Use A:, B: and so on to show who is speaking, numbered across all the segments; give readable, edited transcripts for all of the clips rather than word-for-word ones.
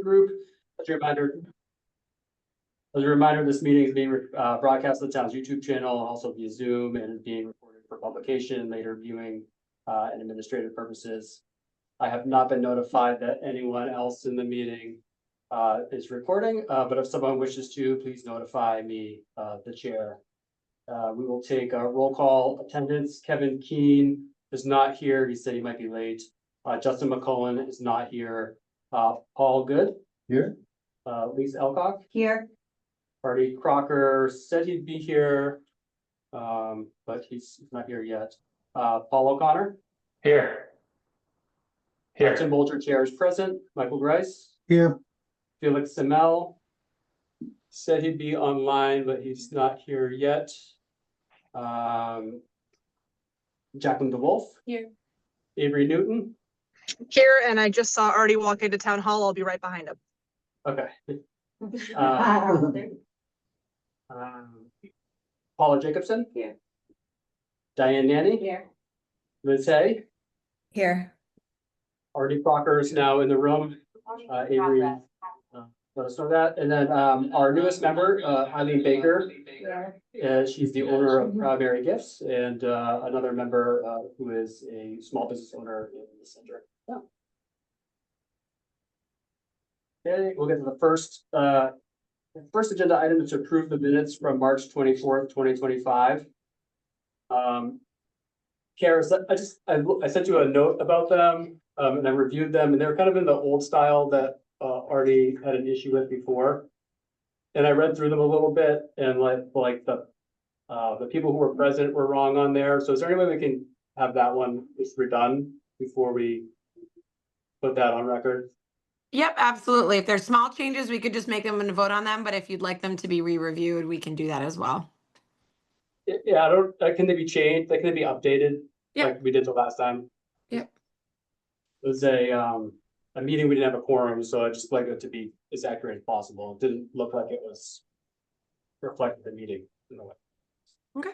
A: group. As a reminder, this meeting is being broadcast on the town's YouTube channel and also via Zoom, and is being recorded for publication, later viewing, and administrative purposes. I have not been notified that anyone else in the meeting is recording, but if someone wishes to, please notify me, the chair. We will take a roll call attendance. Kevin Keene is not here. He said he might be late. Justin McCullen is not here. Paul Good.
B: Here.
A: Lisa Elcock.
C: Here.
A: Artie Crocker said he'd be here, but he's not here yet. Paul O'Connor.
B: Here.
A: Tim Bolger, chair, is present. Michael Grice.
B: Here.
A: Felix Semel said he'd be online, but he's not here yet. Jacqueline DeWolf.
C: Here.
A: Avery Newton.
D: Here, and I just saw Artie walk into town hall. I'll be right behind him.
A: Okay. Paula Jacobson.
C: Here.
A: Diane Nanny.
C: Here.
A: Liz Hay.
C: Here.
A: Artie Crocker is now in the room. Avery, let us know that. And then our newest member, Eileen Baker. She's the owner of Primary Gifts, and another member who is a small business owner in the center. Yeah. Okay, we'll get to the first agenda item is to approve the minutes from March 24th, 2025. Kara, I sent you a note about them, and I reviewed them, and they were kind of in the old style that Artie had an issue with before. And I read through them a little bit, and like the people who were present were wrong on there. So is there any way we can have that one just redone before we put that on record?
E: Yep, absolutely. If there's small changes, we could just make them and vote on them. But if you'd like them to be re-reviewed, we can do that as well.
A: Yeah, can they be changed? Can they be updated?
E: Yep.
A: Like we did the last time?
E: Yep.
A: It was a meeting, we didn't have a quorum, so I just like it to be as accurate as possible. It didn't look like it was reflected the meeting in a way.
E: Okay.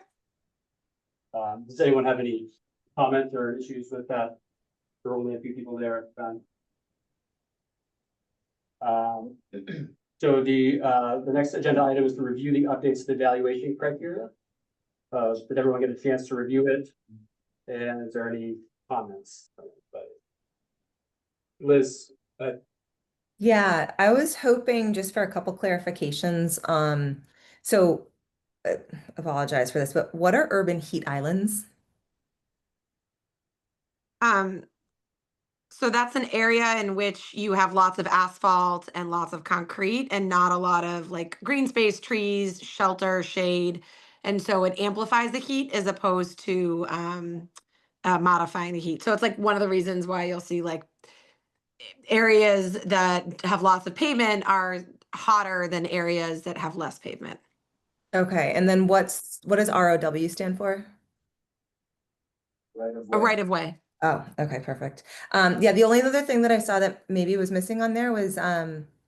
A: Does anyone have any comments or issues with that? There are only a few people there. So the next agenda item is to review the updates to the evaluation criteria. Did everyone get a chance to review it? And is there any comments? Liz?
C: Yeah, I was hoping just for a couple clarifications. So apologize for this, but what are urban heat islands?
E: So that's an area in which you have lots of asphalt and lots of concrete and not a lot of like green space, trees, shelter, shade. And so it amplifies the heat as opposed to modifying the heat. So it's like one of the reasons why you'll see like areas that have lots of pavement are hotter than areas that have less pavement.
C: Okay, and then what does ROW stand for?
E: A right of way.
C: Oh, okay, perfect. Yeah, the only other thing that I saw that maybe was missing on there was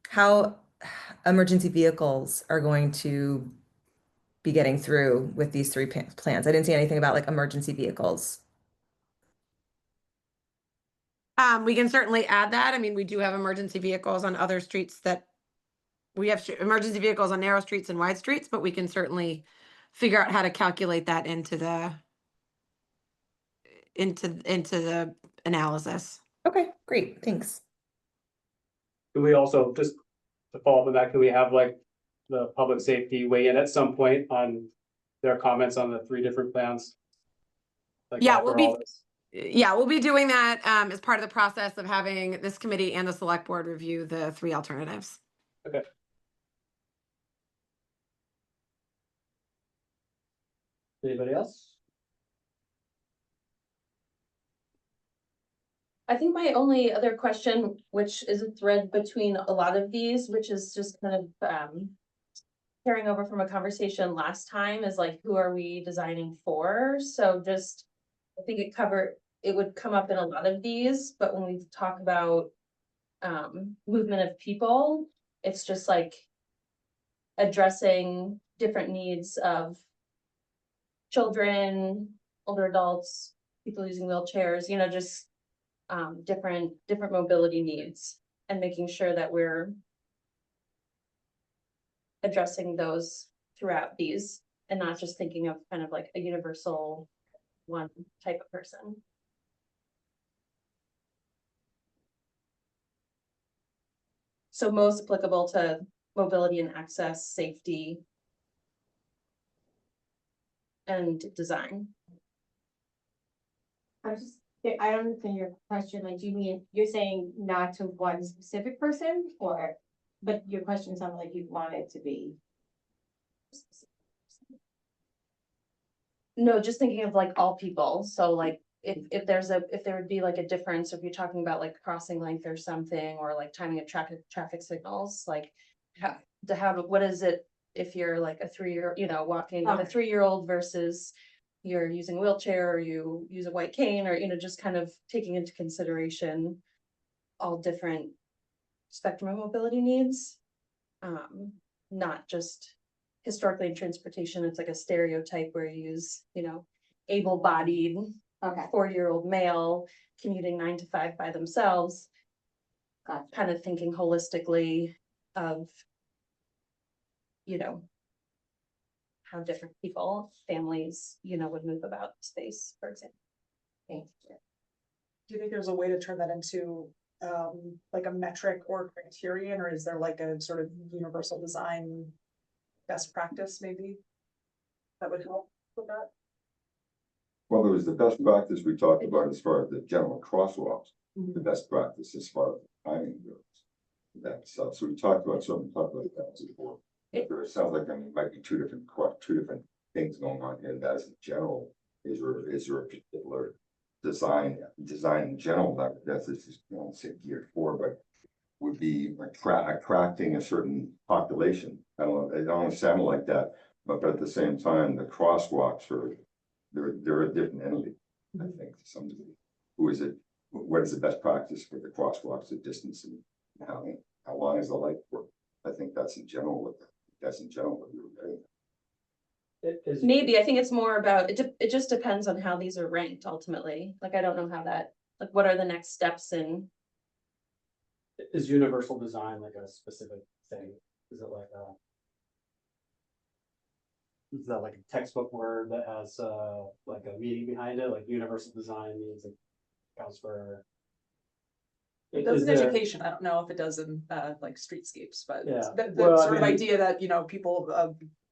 C: how emergency vehicles are going to be getting through with these three plans. I didn't see anything about like emergency vehicles.
E: We can certainly add that. I mean, we do have emergency vehicles on other streets that we have emergency vehicles on narrow streets and wide streets, but we can certainly figure out how to calculate that into the analysis.
C: Okay, great, thanks.
A: Can we also, just to follow up on that, can we have like the public safety weigh in at some point on their comments on the three different plans? Like
E: yeah, we'll be doing that as part of the process of having this committee and the select board review the three alternatives.
A: Okay. Anybody else?
F: I think my only other question, which is a thread between a lot of these, which is just kind of carrying over from a conversation last time, is like, who are we designing for? So just, I think it would come up in a lot of these, but when we talk about movement of people, it's just like addressing different needs of children, older adults, people using wheelchairs, you know, just different mobility needs. and making sure that we're addressing those throughout these and not just thinking of kind of like a universal one type of person. So most applicable to mobility and access, safety, and design.
B: I don't understand your question, like, do you mean, you're saying not to one specific person, or, but your question sounded like you want it to be.
F: No, just thinking of like all people, so like if there would be like a difference, if you're talking about like crossing length or something, or like timing of traffic signals, like what is it if you're like a 3-year, walking with a
B: Okay.
F: 3-year-old versus you're using a wheelchair or you use a white cane, or just kind of taking into consideration all different spectrum of mobility needs. Not just historically in transportation, it's like a stereotype where you use, able-bodied
B: Okay.
F: 40-year-old male commuting 9 to 5 by themselves.
B: Gotcha.
F: Kind of thinking holistically of, how different people, families, would move about space, for example.
B: Thank you.
G: Do you think there's a way to turn that into like a metric or criterion, or is there like a sort of universal design best practice maybe that would help with that?
H: Well, there was the best practice we talked about as far as the general crosswalks,
G: Mhm.
H: the best practice as far as timing goes. That stuff, so we talked about that before. It sounds like, it might be two different things going on here. That is in general, is there a particular design in general that's just, I won't say geared for, but would be attracting a certain population. I don't know, it don't sound like that, but at the same time, the crosswalks they're a different entity, I think, to some degree. Who is it? What is the best practice for the crosswalks, the distance, and how long is the light for? I think that's in general what we were getting.
F: Maybe, I think it's more about, it just depends on how these are ranked ultimately. Like, I don't know how that, like, what are the next steps in,
A: Is universal design like a specific thing? Is it like is that like a textbook word that has like a meaning behind it? Like universal design means it counts for.
G: It does
A: Is
G: in
A: there-
G: education. I don't know if it does in like streetscapes, but
A: Yeah.
G: the
A: Well, I
G: sort of
A: mean-
G: idea that, people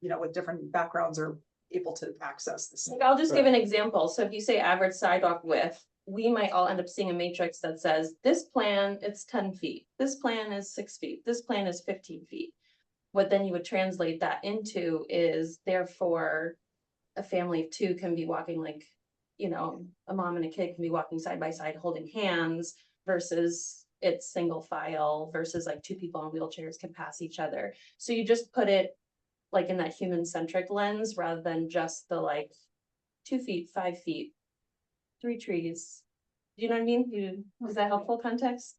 G: with different backgrounds are able to access this.
F: like, I'll just give an example. So if you say average sidewalk width, we might all end up seeing a matrix that says, this plan, it's 10 feet. This plan is 6 feet. This plan is 15 feet. What then you would translate that into is therefore a family of 2 can be walking like, a mom and a kid can be walking side by side holding hands versus it's single file versus like 2 people in wheelchairs can pass each other. So you just put it like in that human centric lens rather than just the like 2 feet, 5 feet, 3 trees. Do you know what I mean? Is that helpful context?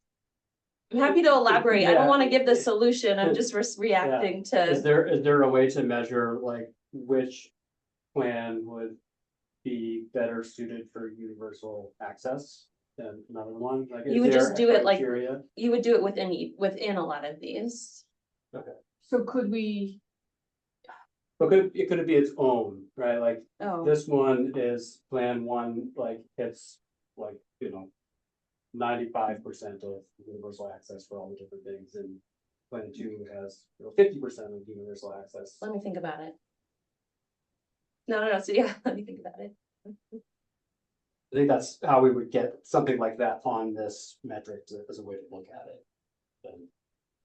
F: I'm happy to elaborate. I don't
A: Yeah.
F: want to give the solution. I'm just reacting
A: Is
F: to,
A: there a way to measure like which plan would be better suited for universal access than another one? Like,
F: You
A: is
F: would
A: there
F: just
A: a
F: do it like-
A: criteria?
F: you would do it within a lot of these.
G: So could we,
A: But it could be its own, right? Like
F: Oh,
A: this one is plan 1, like it's like, 95% of universal access for all the different things, and plan 2 has 50% of universal access.
F: let me think about it. No, so yeah, let me think about it.
A: I think that's how we would get something like that on this metric as a way to look at it. And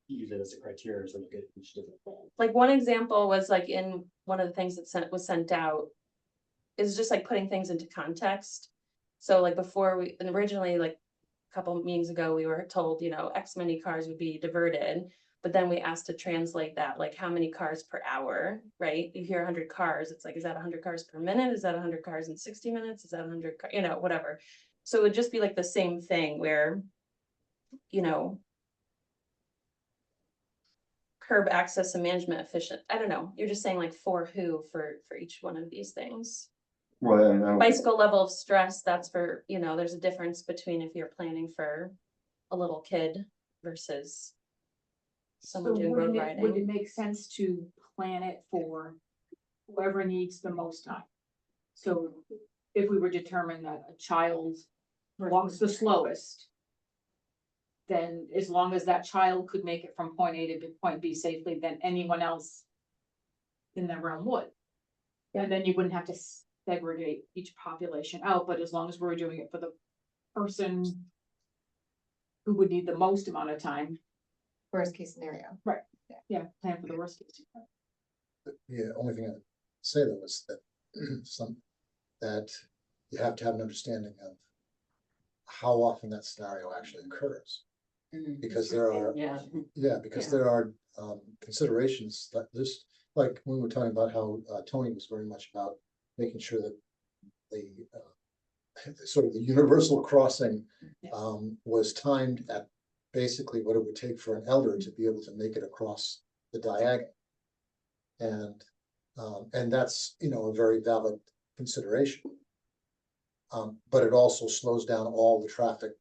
A: use it as a criteria to look at each different plan.
F: Like one example was like in one of the things that was sent out is just like putting things into context. So like before and originally like a couple of meetings ago, we were told, X many cars would be diverted. But then we asked to translate that, like how many cars per hour, right? You hear 100 cars, it's like, is that 100 cars per minute? Is that 100 cars in 60 minutes? Is that 100, whatever. So it would just be like the same thing where, curb access and management efficient. I don't know. You're just saying like for each one of these things.
H: Well, and I don't-
F: Bicycle level of stress, that's for, there's a difference between if you're planning for a little kid versus
I: So
F: someone doing road riding.
I: would it make sense to plan it for whoever needs the most time? So if we were determined that a child walks the slowest, then as long as that child could make it from point A to point B safely, then anyone else in that realm would. And then you wouldn't have to segregate each population out, but as long as we're doing it for the person who would need the most amount of time,
B: Worst case scenario.
I: yeah, plan for the worst case.
J: The only thing I'd say though is that that you have to have an understanding of how often that scenario actually occurs. Because there are, because there are considerations that this, like when we were talking about how Tony was very much about making sure that the sort of the universal crossing was timed at basically what it would take for an elder to be able to make it across the diagonal. And that's, you know, a very valid consideration. But it also slows down all the traffic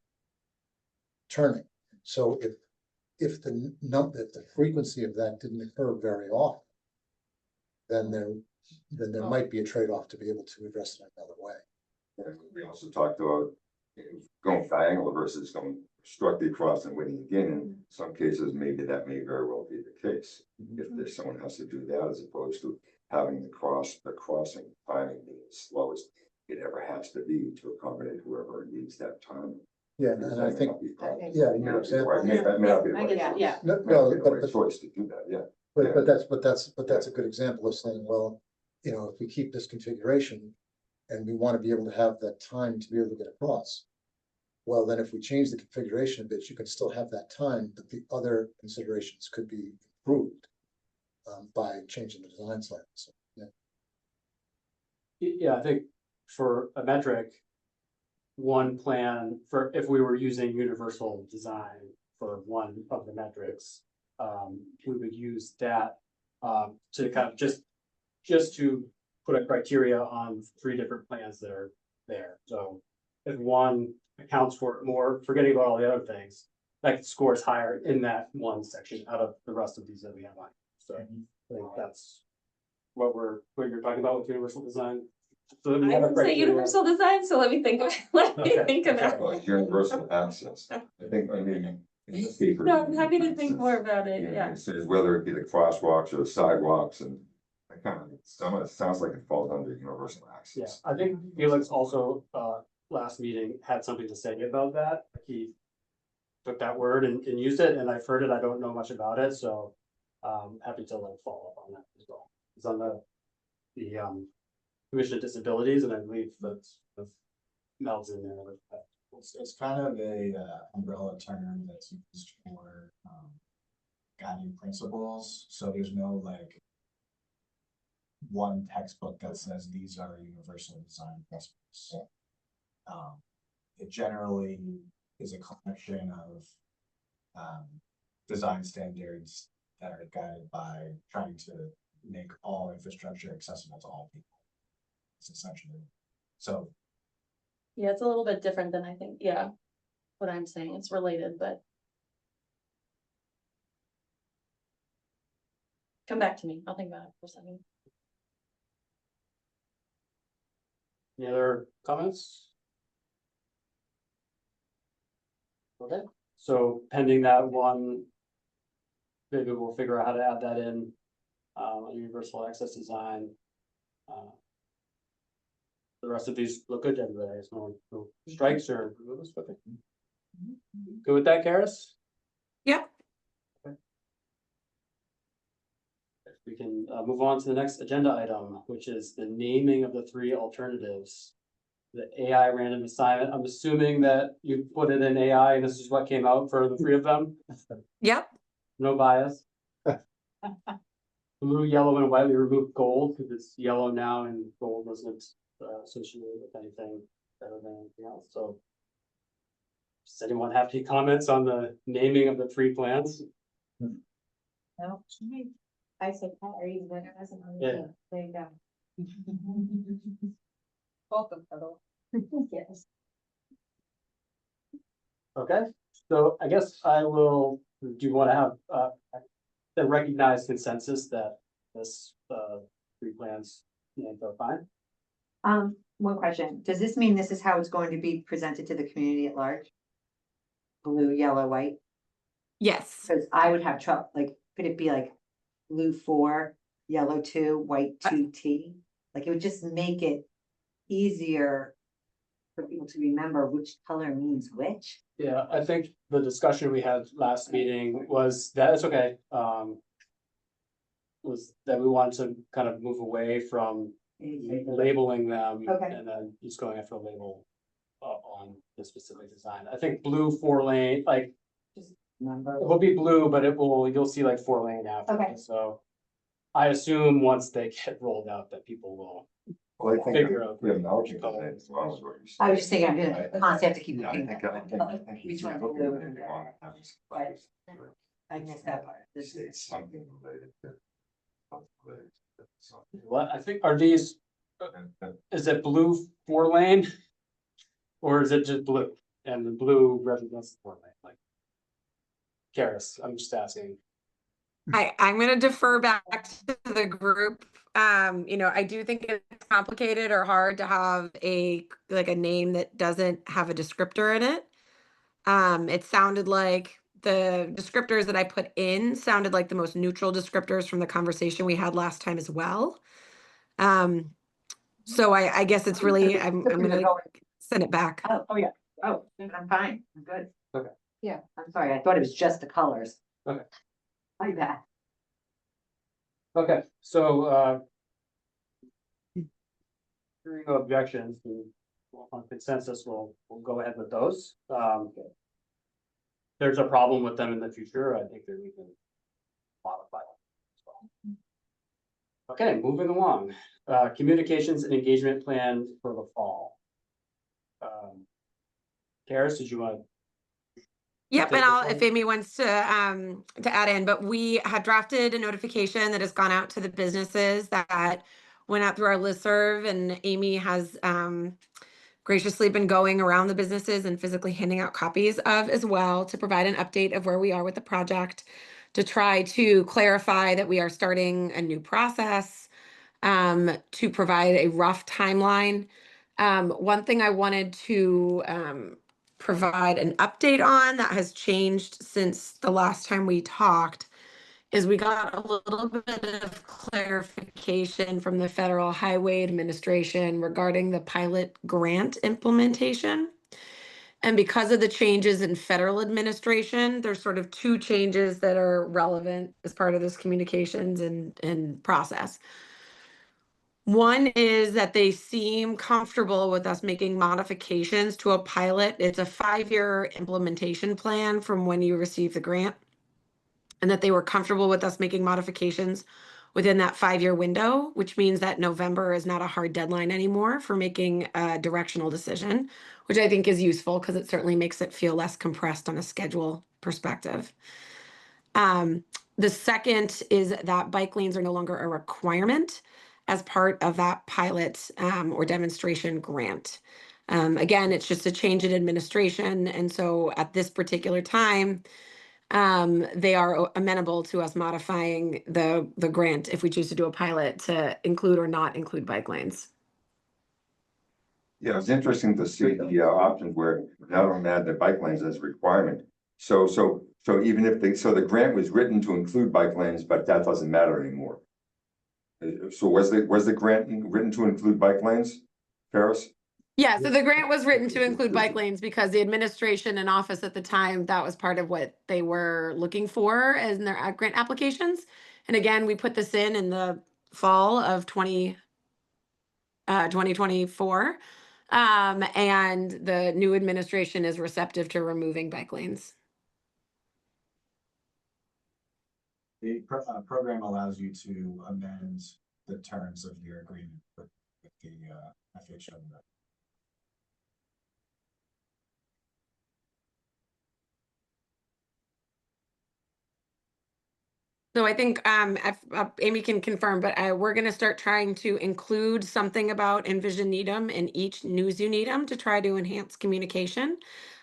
J: turning. So if the frequency of that didn't occur very often, then there might be a trade-off to be able to address it another way.
H: And we also talked about going diagonal versus going directly across and winning again. In some cases, maybe that may very well be the case. If there's someone has to do that, as opposed to having the crossing timing being as slow as it ever has to be to accommodate whoever needs that time.
J: Yeah, and I think,
B: Okay.
J: yeah, your example.
H: That may not be the
B: I
H: right
B: get that,
H: choice.
B: yeah.
J: No,
H: May not be the
J: but
H: right choice to do that, yeah.
J: But that's a good example of saying, well, you know, if we keep this configuration and we want to be able to have that time to be able to get across, well, then if we change the configuration a bit, you can still have that time, but the other considerations could be improved by changing the design slightly. So, yeah.
A: Yeah, I think for a metric, one plan for, if we were using universal design for one of the metrics, we would use that to kind of just to put a criteria on 3 different plans that are there. So if one accounts for more, forgetting about all the other things, that scores higher in that one section out of the rest of these that we have on. So I think that's what you're talking about with universal design. So that we
F: I
A: have a
F: didn't say
A: criteria.
F: universal design, so let me think of, let me
A: Okay.
F: think about
H: Well,
F: it.
H: it's universal access. I think, I mean. in this paper,
F: No, I'm happy to think more about it, yeah.
H: It says whether it be the crosswalks or the sidewalks, and I kind of, it sounds like it falls under universal
A: Yeah,
H: access.
A: I think Felix also, last meeting had something to say about that. He took that word and used it, and I've heard it. I don't know much about it, so happy to like follow up on that as well. It's on the Commission of Disabilities, and I believe that's melds in there with that.
K: It's kind of a umbrella term that's used for guiding principles, so there's no like one textbook that says these are universal design principles. It generally is a collection of design standards that are guided by trying to make all infrastructure accessible to all people. It's essentially so.
F: Yeah, it's a little bit different than I think, yeah, what I'm saying, it's related, but. Come back to me, I'll think about it for a second.
A: Any other comments? Okay, so pending that one, maybe we'll figure out how to add that in, universal access design. The rest of these look good to everybody. There's no strikes or removals. Okay. Good with that, Karis?
E: Yep.
A: We can move on to the next agenda item, which is the naming of the 3 alternatives. The AI random assignment. I'm assuming that you put it in AI and this is what came out for the 3 of them.
E: Yep.
A: No bias. Blue, yellow, and white. We removed gold because it's yellow now and gold wasn't associated with anything better than anything else. So does anyone have any comments on the naming of the 3 plans?
B: No, I said, are you going to,
A: Yeah.
B: there you go.
G: Welcome, Heather.
B: Yes.
A: Okay, So I guess I will, do you want to have, the recognized consensus that this, three plans, are fine?
L: One question, does this mean this is how it's going to be presented to the community at large? Blue, yellow, white,
E: Yes.
L: because I would have trouble, like, could it be like blue 4, yellow 2, white 2T? Like, it would just make it easier for people to remember which color means which.
A: Yeah, I think the discussion we had last meeting was that it's okay, was that we wanted to kind of move away from labeling them.
L: Okay.
A: And then just going after a label on the specific design. I think blue 4-lane, like,
L: Number.
A: it will be blue, but you'll see like 4-lane after.
L: Okay.
A: So I assume once they get rolled out that people will.
H: Well, I think,
A: Figure out.
H: yeah, knowledge of that as well as what you said.
L: I was just thinking, I'm gonna constantly have to keep.
H: Yeah, I
L: looking
H: think,
L: at
H: I think,
L: it.
H: I think.
L: Which one's
H: looking
L: blue?
H: at it wrong, having some
L: Right.
H: questions.
L: I missed that part. This
H: Say
L: is.
H: something related to. something related to something.
A: What, I think, are these,
H: And
A: is it blue 4-lane? Or is it just blue? And the blue represents the 4-lane, like. Karis, I'm just asking.
E: I'm gonna defer back to the group. I do think it's complicated or hard to have like a name that doesn't have a descriptor in it. It sounded like the descriptors that I put in sounded like the most neutral descriptors from the conversation we had last time as well. So I guess it's really, I'm gonna send it back.
L: Oh, yeah, I'm fine, I'm good.
A: Okay.
L: Yeah, I'm sorry, I thought it was just the colors.
A: Okay.
L: My bad.
A: Okay, so, hearing no objections, on consensus, we'll go ahead with those. There's a problem with them in the future, I think that we can modify them as well. Okay, moving along, communications and engagement plan for the fall. Karis, did you want?
E: Yep,
A: Take
E: and
A: this
E: if
A: one.
E: Amy wants to add in, but we had drafted a notification that has gone out to the businesses that went out through our listserv, and Amy has graciously been going around the businesses and physically handing out copies of as well to provide an update of where we are with the project, to try to clarify that we are starting a new process, to provide a rough timeline. One thing I wanted to provide an update on that has changed since the last time we talked is we got a little bit of clarification from the Federal Highway Administration regarding the pilot grant implementation. And because of the changes in federal administration, there's sort of two changes that are relevant as part of this communications and process. One is that they seem comfortable with us making modifications to a pilot. It's a 5-year implementation plan from when you receive the grant, and that they were comfortable with us making modifications within that 5-year window, which means that November is not a hard deadline anymore for making a directional decision, which I think is useful because it certainly makes it feel less compressed on a schedule perspective. The second is that bike lanes are no longer a requirement as part of that pilot or demonstration grant. Again, it's just a change in administration. And so at this particular time, they are amenable to us modifying the grant if we choose to do a pilot to include or not include bike lanes.
H: Yeah, it's interesting to see the options where now don't add the bike lanes as a requirement. So even if the grant was written to include bike lanes, but that doesn't matter anymore. So was the grant written to include bike lanes, Karis?
E: Yeah, so the grant was written to include bike lanes because the administration and office at the time, that was part of what they were looking for as in their grant applications. And again, we put this in the fall of 2024. And the new administration is receptive to removing bike lanes.
K: The program allows you to amend the terms of your agreement with the FHW.
E: So I think Amy can confirm, but we're going to start trying to include something about Envision Needham in each News You Needham to try to enhance communication.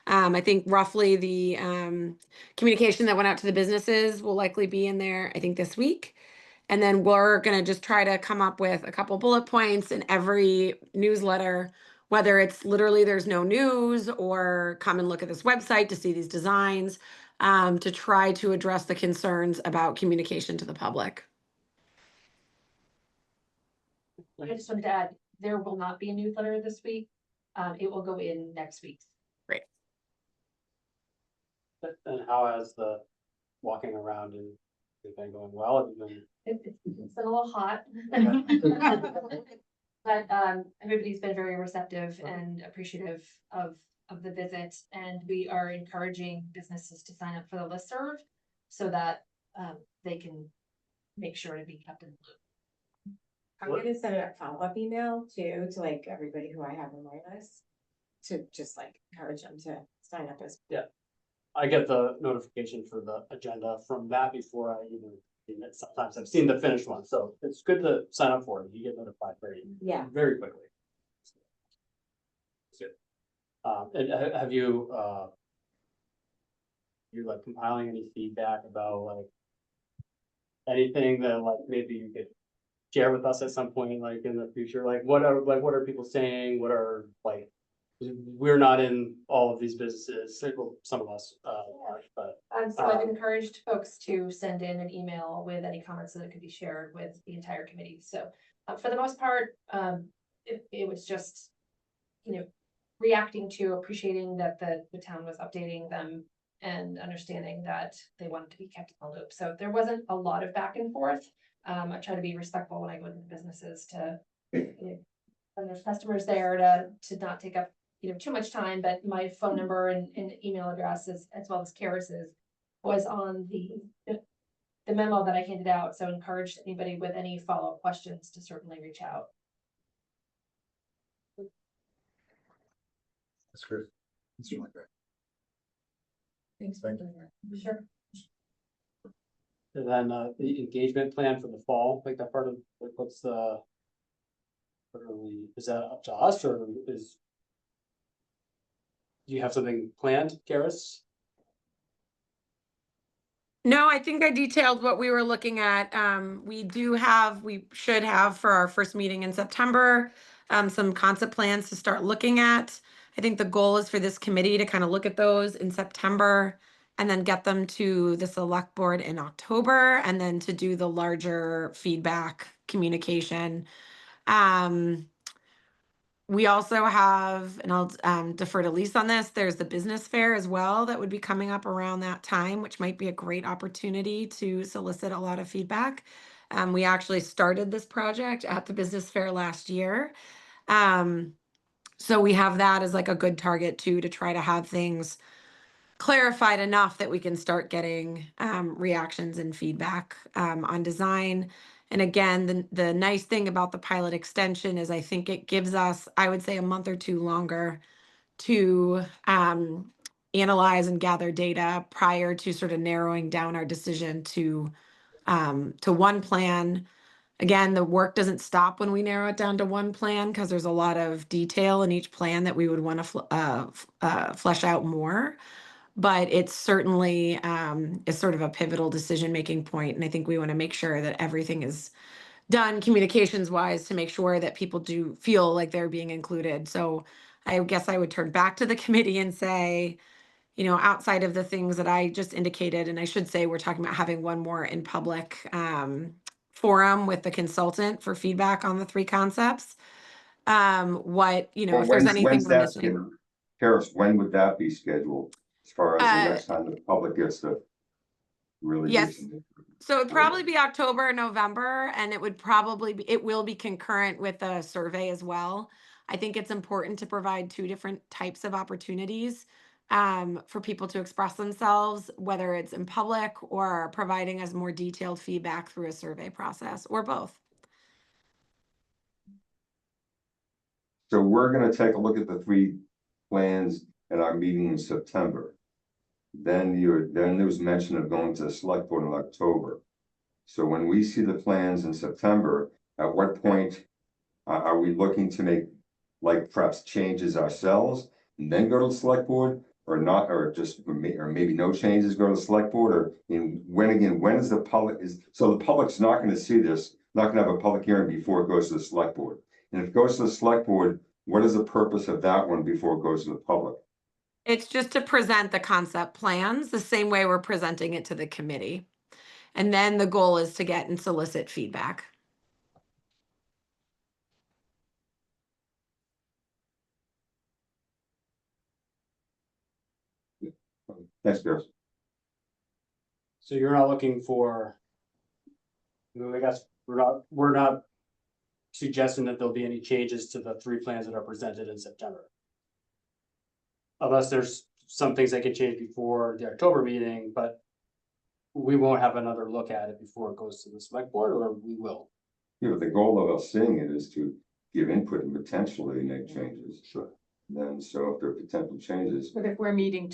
E: I think roughly the communication that went out to the businesses will likely be in there, I think, this week. And then we're going to just try to come up with a couple bullet points in every newsletter, whether it's literally there's no news or come and look at this website to see these designs, to try to address the concerns about communication to the public.
M: I just wanted to add, there will not be a newsletter this week. It will go in next week.
E: Great.
A: And how has the walking around and everything going well? Have you been-
M: It's been a little hot. But everybody's been very receptive and appreciative of the visit, and we are encouraging businesses to sign up for the listserv so that they can make sure to be kept in the loop.
B: I'm gonna send a follow-up email too, to like everybody who I have on my list. To just like encourage them to sign up as.
A: I get the notification for the agenda from that before I even seen it. Sometimes I've seen the finished one, so it's good to sign up for it. You get notified
B: Yeah.
A: very quickly. Good. And have you, you're like compiling any feedback about like anything that like maybe you could share with us at some point, like in the future? Like what are people saying? What are like, we're not in all of these businesses, well, some of us are, but.
M: So I've encouraged folks to send in an email with any comments that could be shared with the entire committee. So for the most part, it was just, reacting to appreciating that the town was updating them and understanding that they wanted to be kept in the loop. So there wasn't a lot of back and forth. I try to be respectful when I go to businesses to, when there's customers there to not take up too much time, but my phone number and email address as well as Karis's was on the memo that I handed out. So encouraged anybody with any follow-up questions to certainly reach out.
J: That's great. That's really great.
M: Thanks.
J: Thank
M: you. Sure.
A: And then the engagement plan for the fall, like that part of, like, what's the, is that up to us, or is? Do you have something planned, Karis?
E: No, I think I detailed what we were looking at. We should have for our first meeting in September, some concept plans to start looking at. I think the goal is for this committee to kind of look at those in September and then get them to the select board in October, and then to do the larger feedback communication. We also have, and I'll defer to Lisa on this, there's the business fair as well that would be coming up around that time, which might be a great opportunity to solicit a lot of feedback. We actually started this project at the business fair last year. So we have that as like a good target too, to try to have things clarified enough that we can start getting reactions and feedback on design. And again, the nice thing about the pilot extension is I think it gives us, I would say, a month or two longer to analyze and gather data prior to sort of narrowing down our decision to one plan. Again, the work doesn't stop when we narrow it down to one plan, because there's a lot of detail in each plan that we would want to flesh out more. But it's certainly is sort of a pivotal decision-making point. And I think we want to make sure that everything is done communications wise to make sure that people do feel like they're being included. So I guess I would turn back to the committee and say, outside of the things that I just indicated, and I should say we're talking about having one more in public forum with the consultant for feedback on the three concepts. If there's anything we're missing.
H: Karis, when would that be scheduled? As far as the next time the public gets to really.
E: Yes. So it'd probably be October, November, and it will be concurrent with a survey as well. I think it's important to provide two different types of opportunities for people to express themselves, whether it's in public or providing us more detailed feedback through a survey process, or both.
H: So we're gonna take a look at the three plans at our meeting in September. Then there was mention of going to the select board in October. So when we see the plans in September, at what point are we looking to make, like, perhaps changes ourselves and then go to the select board? or not, or just, or maybe no changes go to the select board, or when is the public, so the public's not gonna see this, not gonna have a public hearing before it goes to the select board. And if it goes to the select board, what is the purpose of that one before it goes to the public?
E: It's just to present the concept plans the same way we're presenting it to the committee. And then the goal is to get and solicit feedback.
H: Thanks, Chris.
A: So you're not looking for, I guess, we're not suggesting that there'll be any changes to the 3 plans that are presented in September. Unless there's some things that can change before the October meeting, but we won't have another look at it before it goes to the select board, or we will.
H: Yeah, but the goal of us seeing it is to give input and potentially make changes. Sure. Then, so if there are potential changes,
I: But if we're meeting,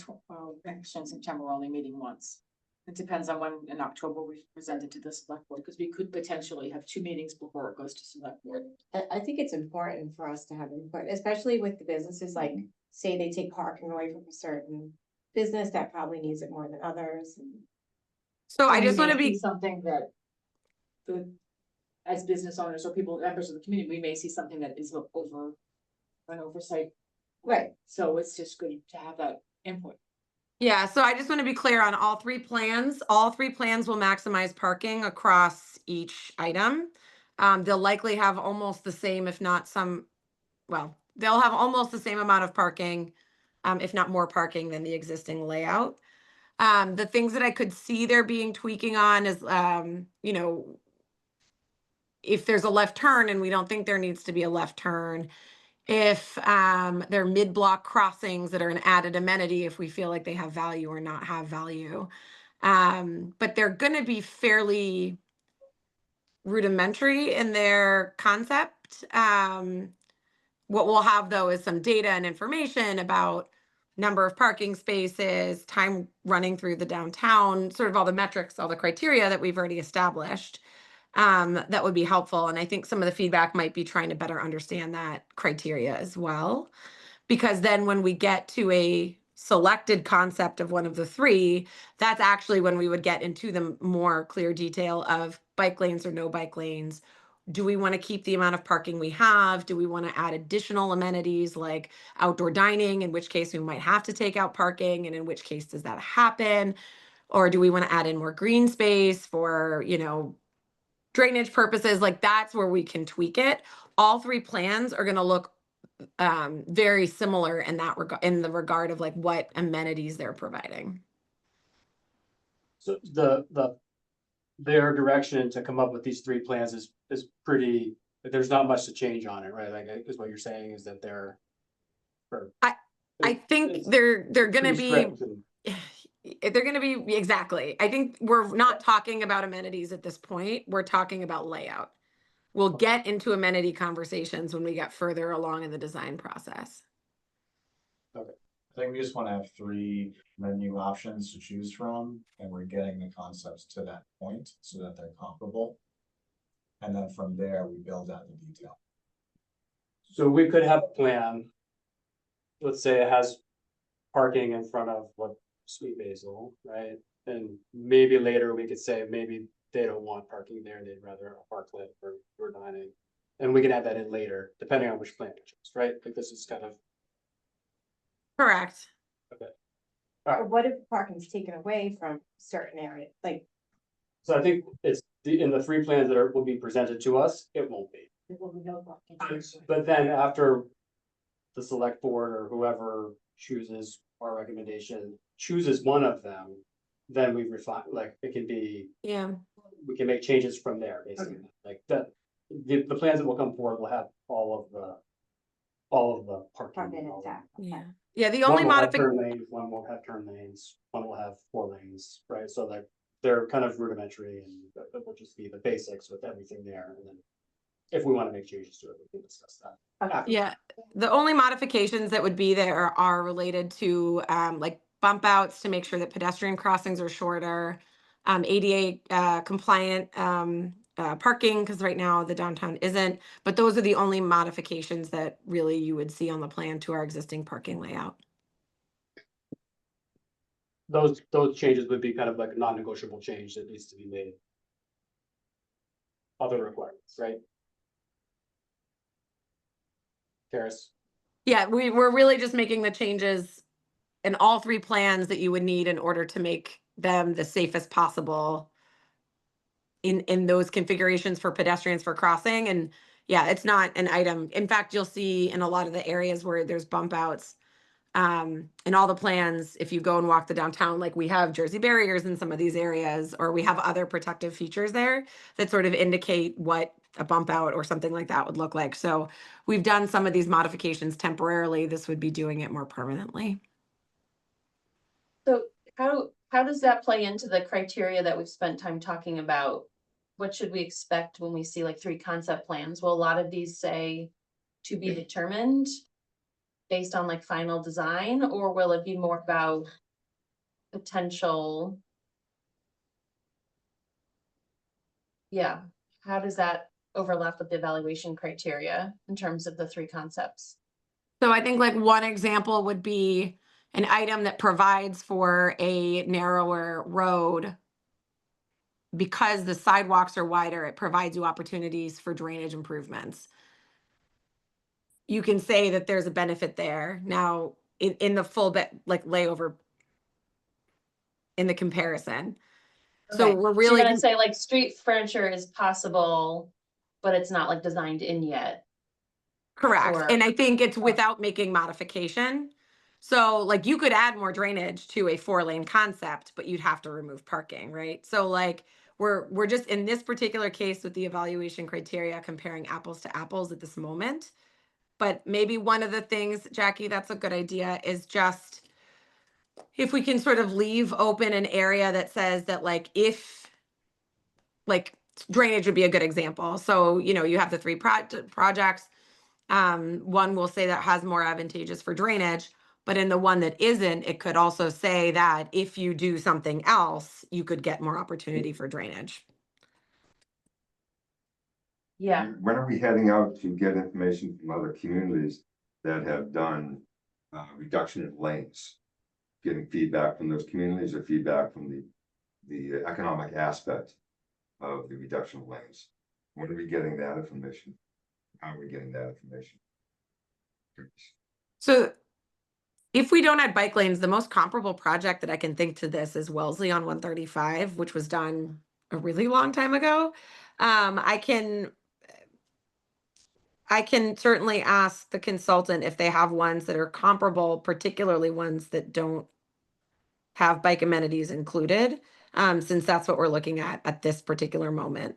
I: actually in September, we're only meeting once. It depends on when in October we present it to the select board, because we could potentially have 2 meetings before it goes to select board.
B: I think it's important for us to have input, especially with the businesses, like, say they take parking away from a certain business that probably needs it more than others.
E: So I
I: We
E: just want to
I: may see
E: be,
I: something that as business owners or people, members of the community, we may see something that is over an oversight.
B: Right.
I: So it's just good to have that input.
E: yeah, so I just want to be clear on all 3 plans. All 3 plans will maximize parking across each item. They'll likely have almost the same, if not some, well, they'll have almost the same amount of parking, if not more parking than the existing layout. The things that I could see there being tweaking on is, you know, if there's a left turn and we don't think there needs to be a left turn, if they're mid-block crossings that are an added amenity, if we feel like they have value or not have value. But they're going to be fairly rudimentary in their concept. What we'll have though is some data and information about number of parking spaces, time running through the downtown, sort of all the metrics, all the criteria that we've already established. That would be helpful. And I think some of the feedback might be trying to better understand that criteria as well. Because then when we get to a selected concept of one of the 3, that's actually when we would get into the more clear detail of bike lanes or no bike lanes. Do we want to keep the amount of parking we have? Do we want to add additional amenities like outdoor dining, in which case we might have to take out parking, and in which case does that happen? Or do we want to add in more green space for, you know, drainage purposes? Like, that's where we can tweak it. All 3 plans are going to look very similar in that regard, in the regard of like what amenities they're providing.
A: So their direction to come up with these 3 plans is pretty, there's not much to change on it, right? Like, is what you're saying is that they're.
E: I think they're gonna be,
A: and-
E: they're gonna be, exactly. I think we're not talking about amenities at this point. We're talking about layout. We'll get into amenity conversations when we get further along in the design process.
K: I think we just want to have 3 menu options to choose from, and we're getting the concepts to that point so that they're comparable. And then from there, we build out the detail.
A: So we could have a plan. Let's say it has parking in front of what Sweet Basil, right? And maybe later we could say maybe they don't want parking there, they'd rather a parklet for dining. And we can add that in later, depending on which plan we choose, right? Like, this is kind of.
E: Correct.
A: Okay.
B: But what if parking's taken away from certain areas, like?
A: So I think it's in the 3 plans that will be presented to us, it won't be.
B: There will be no parking.
A: But then after the select board or whoever chooses our recommendation, chooses one of them, then we refine, like, it can be,
E: Yeah.
A: we can make changes from there, basically. Like, the plans that will come forward will have all of the parking.
B: Parking
A: all of-
B: exactly.
E: Yeah. Yeah. The only
A: One will have
E: modification.
A: turn lanes, one won't have turn lanes, one will have 4 lanes, right? So they're kind of rudimentary, and that will just be the basics with everything there. And then if we want to make changes to it, we can discuss that. after.
E: Yeah, the only modifications that would be there are related to like bump outs to make sure that pedestrian crossings are shorter, ADA compliant parking, because right now the downtown isn't. But those are the only modifications that really you would see on the plan to our existing parking layout.
A: those changes would be kind of like a non-negotiable change that needs to be made. Other requirements, right? Karis?
E: Yeah, we're really just making the changes in all three plans that you would need in order to make them the safest possible in those configurations for pedestrians for crossing. And yeah, it's not an item. In fact, you'll see in a lot of the areas where there's bump outs, in all the plans, if you go and walk the downtown, like we have Jersey barriers in some of these areas, or we have other protective features there that sort of indicate what a bump out or something like that would look like. So we've done some of these modifications temporarily. This would be doing it more permanently.
F: So how does that play into the criteria that we've spent time talking about? What should we expect when we see like 3 concept plans? Will a lot of these say to be determined based on like final design, or will it be more about potential? Yeah, how does that overlap with the evaluation criteria in terms of the 3 concepts?
E: So I think like one example would be an item that provides for a narrower road. Because the sidewalks are wider, it provides you opportunities for drainage improvements. You can say that there's a benefit there. Now, in the full bit, like layover in the comparison. So
F: Okay,
E: we're
F: so
E: really
F: you're gonna say like street furniture is possible, but it's not like designed in yet.
E: correct.
F: Or-
E: And I think it's without making modification. So like you could add more drainage to a 4-lane concept, but you'd have to remove parking, right? So like we're just in this particular case with the evaluation criteria comparing apples to apples at this moment. But maybe one of the things, Jackie, that's a good idea, is just if we can sort of leave open an area that says that like if like drainage would be a good example. So, you know, you have the 3 projects. One will say that has more advantageous for drainage, but in the one that isn't, it could also say that if you do something else, you could get more opportunity for drainage.
F: Yeah,
H: When are we heading out to get information from other communities that have done reduction in lanes? Getting feedback from those communities or feedback from the economic aspect of the reduction of lanes? When are we getting that information? How are we getting that information?
E: So if we don't add bike lanes, the most comparable project that I can think to this is Wellesley on 135, which was done a really long time ago. I can certainly ask the consultant if they have ones that are comparable, particularly ones that don't have bike amenities included, since that's what we're looking at this particular moment,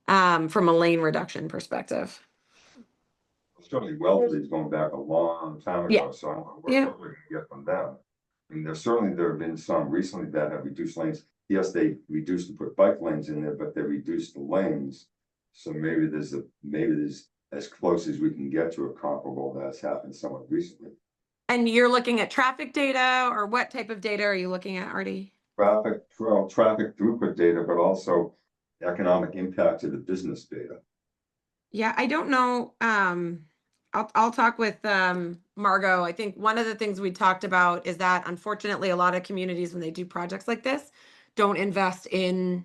E: from a lane reduction perspective.
H: Certainly Wellesley's going back a long time ago,
E: Yeah.
H: so I don't know
E: Yeah.
H: what we're gonna get from them. I mean, there have been some recently that have reduced lanes. Yes, they reduced to put bike lanes in there, but they reduced the lanes. So maybe there's as close as we can get to a comparable that's happened somewhat recently.
E: And you're looking at traffic data, or what type of data are you looking at, Artie?
H: Traffic throughput data, but also economic impact to the business data.
E: Yeah, I don't know. I'll talk with Margot. I think one of the things we talked about is that unfortunately a lot of communities when they do projects like this don't invest in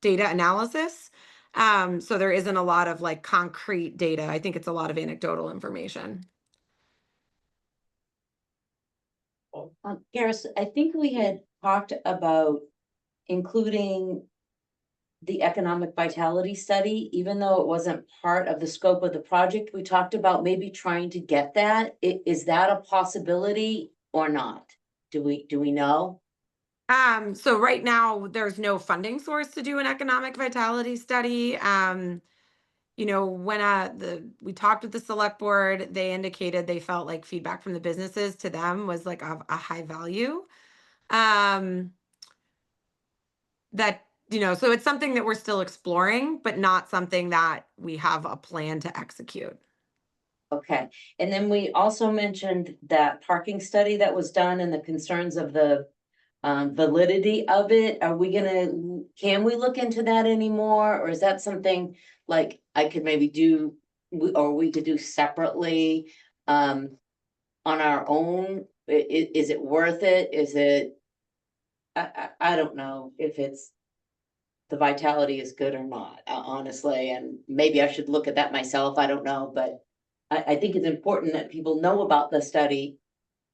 E: data analysis. So there isn't a lot of like concrete data. I think it's a lot of anecdotal information.
N: Karis, I think we had talked about including the economic vitality study, even though it wasn't part of the scope of the project. We talked about maybe trying to get that. Is that a possibility or not? Do we know?
E: So right now there's no funding source to do an economic vitality study. You know, when we talked with the select board, they indicated they felt like feedback from the businesses to them was like of a high value. That, you know, so it's something that we're still exploring, but not something that we have a plan to execute.
N: Okay, and then we also mentioned that parking study that was done and the concerns of the validity of it. Are we can we look into that anymore, or is that something like I could maybe do, or we could do separately on our own? Is it worth it? Is it I don't know if it's. The vitality is good or not, honestly, and maybe I should look at that myself, I don't know, but. I think it's important that people know about the study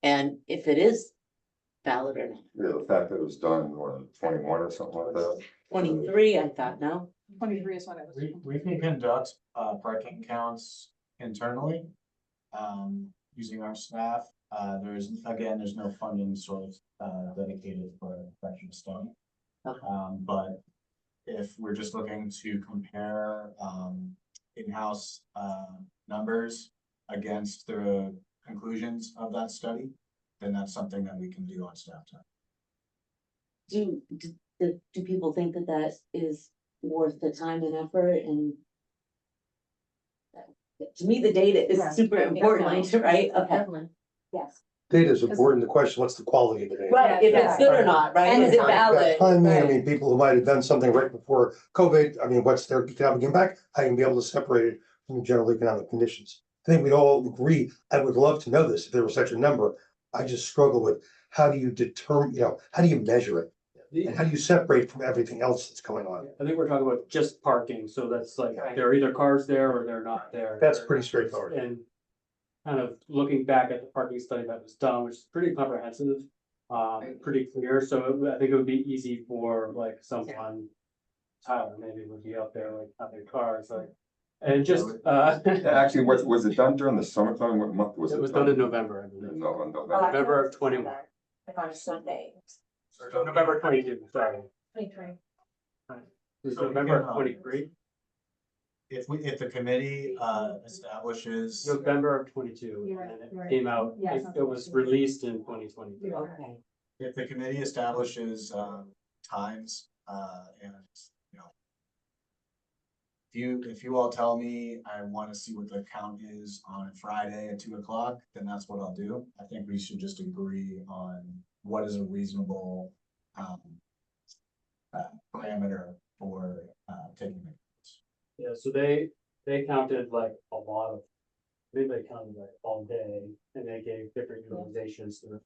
N: and if it is valid or not.
H: Yeah, the fact that it was done in 21 or something like that.
N: 23, I thought, no?
G: 23 is when it was.
K: We can conduct parking counts internally. Using our staff, there's no funding source dedicated for professional study. But if we're just looking to compare in-house numbers against the conclusions of that study, then that's something that we can do on staff time.
N: Do people think that that is worth the time and effort and? To me, the data is
B: Yeah,
N: super
B: I think
N: important,
B: so.
N: right? Okay.
B: Definitely.
N: Yes.
J: Data is important. The question, what's the quality of the data?
N: Right, if it's
B: Yeah.
N: good or not, right?
B: And
N: Is it
B: it's-
N: valid?
J: Timing, I
N: Right.
J: mean, people who might have done something right before COVID, I mean, what's their economic impact? How you can be able to separate it from the general economic conditions. I think we'd all agree, I would love to know this if there was such a number. I just struggle with, how do you determine, how do you measure it? And how do you separate from everything else that's going on?
A: I think we're talking about just parking, so that's like, there are either cars there or they're not there.
J: That's pretty straightforward.
A: And kind of looking back at the parking study that was done, which is pretty comprehensive, pretty clear, so I think it would be easy for like someone, Tyler maybe would be out there like having cars, like, and just,
H: Actually, was it done during the summertime? What month was it?
A: it was done in November, I believe.
H: No, in November.
A: November of 21.
B: Like on a Sunday.
A: November 22, sorry.
F: 23.
A: It was
K: So we
A: November
K: can,
A: of 23,
K: If the committee establishes.
A: November of 22,
I: You're right,
A: and it
I: you're right.
A: came out,
I: Yeah,
A: it was released in 2022.
N: Okay.
K: If the committee establishes times and, you know. If you all tell me I want to see what the count is on Friday at 2 o'clock, then that's what I'll do. I think we should just agree on what is a reasonable parameter for taking it.
A: Yeah, so they counted like a lot of, I think they counted like all day, and they gave different utilizations to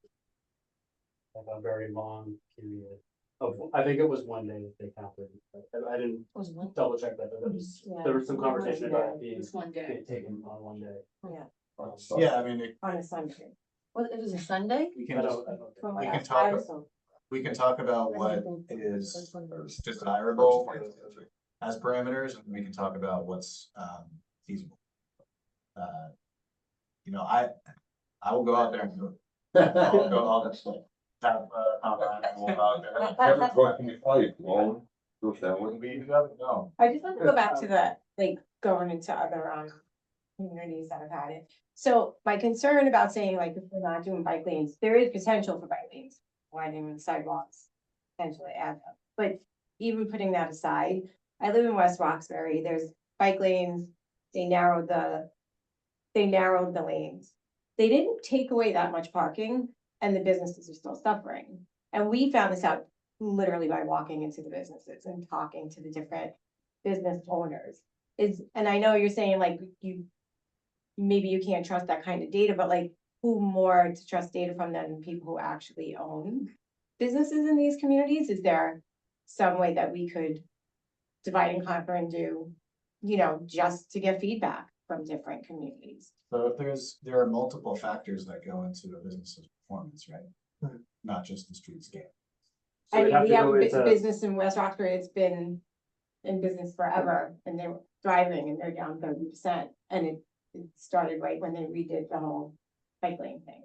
A: like a very long period. I think it was one day that they counted, but I didn't double check that, but there was some conversation about it being
I: It's one day.
A: taken on one day.
B: Yeah,
K: Yeah, I mean,
B: on a Sunday.
F: Well, it was a Sunday?
K: we
A: I
K: can just,
A: don't, I don't.
B: From
K: We
B: what
K: can
B: I
K: talk-
B: was-
K: we can talk about what is desirable as parameters, and we can talk about what's feasible. I will go out there and do it. I'll just have out there.
H: Never brought any fire, well, if that wouldn't be.
K: You never know.
B: I just want to go back to the, like, going into other, communities that have had it. So my concern about saying like, if we're not doing bike lanes, there is potential for bike lanes, widening the sidewalks, potentially add up. But even putting that aside, I live in West Roxbury, there's bike lanes, they narrowed the lanes. They didn't take away that much parking, and the businesses are still suffering. And we found this out literally by walking into the businesses and talking to the different business owners. And I know you're saying like maybe you can't trust that kind of data, but like who more to trust data from than people who actually own businesses in these communities? Is there some way that we could divide and conquer and do, just to get feedback from different communities?
K: So there are multiple factors that go into a business's performance, right? Not just the streetscape.
A: So
B: I
A: we'd
B: mean,
A: have
B: we
A: to
B: have
A: go
B: a
A: into-
B: business in West Roxbury, it's been in business forever, and they're thriving, and they're down 30%, and it started right when they redid the whole bike lane thing.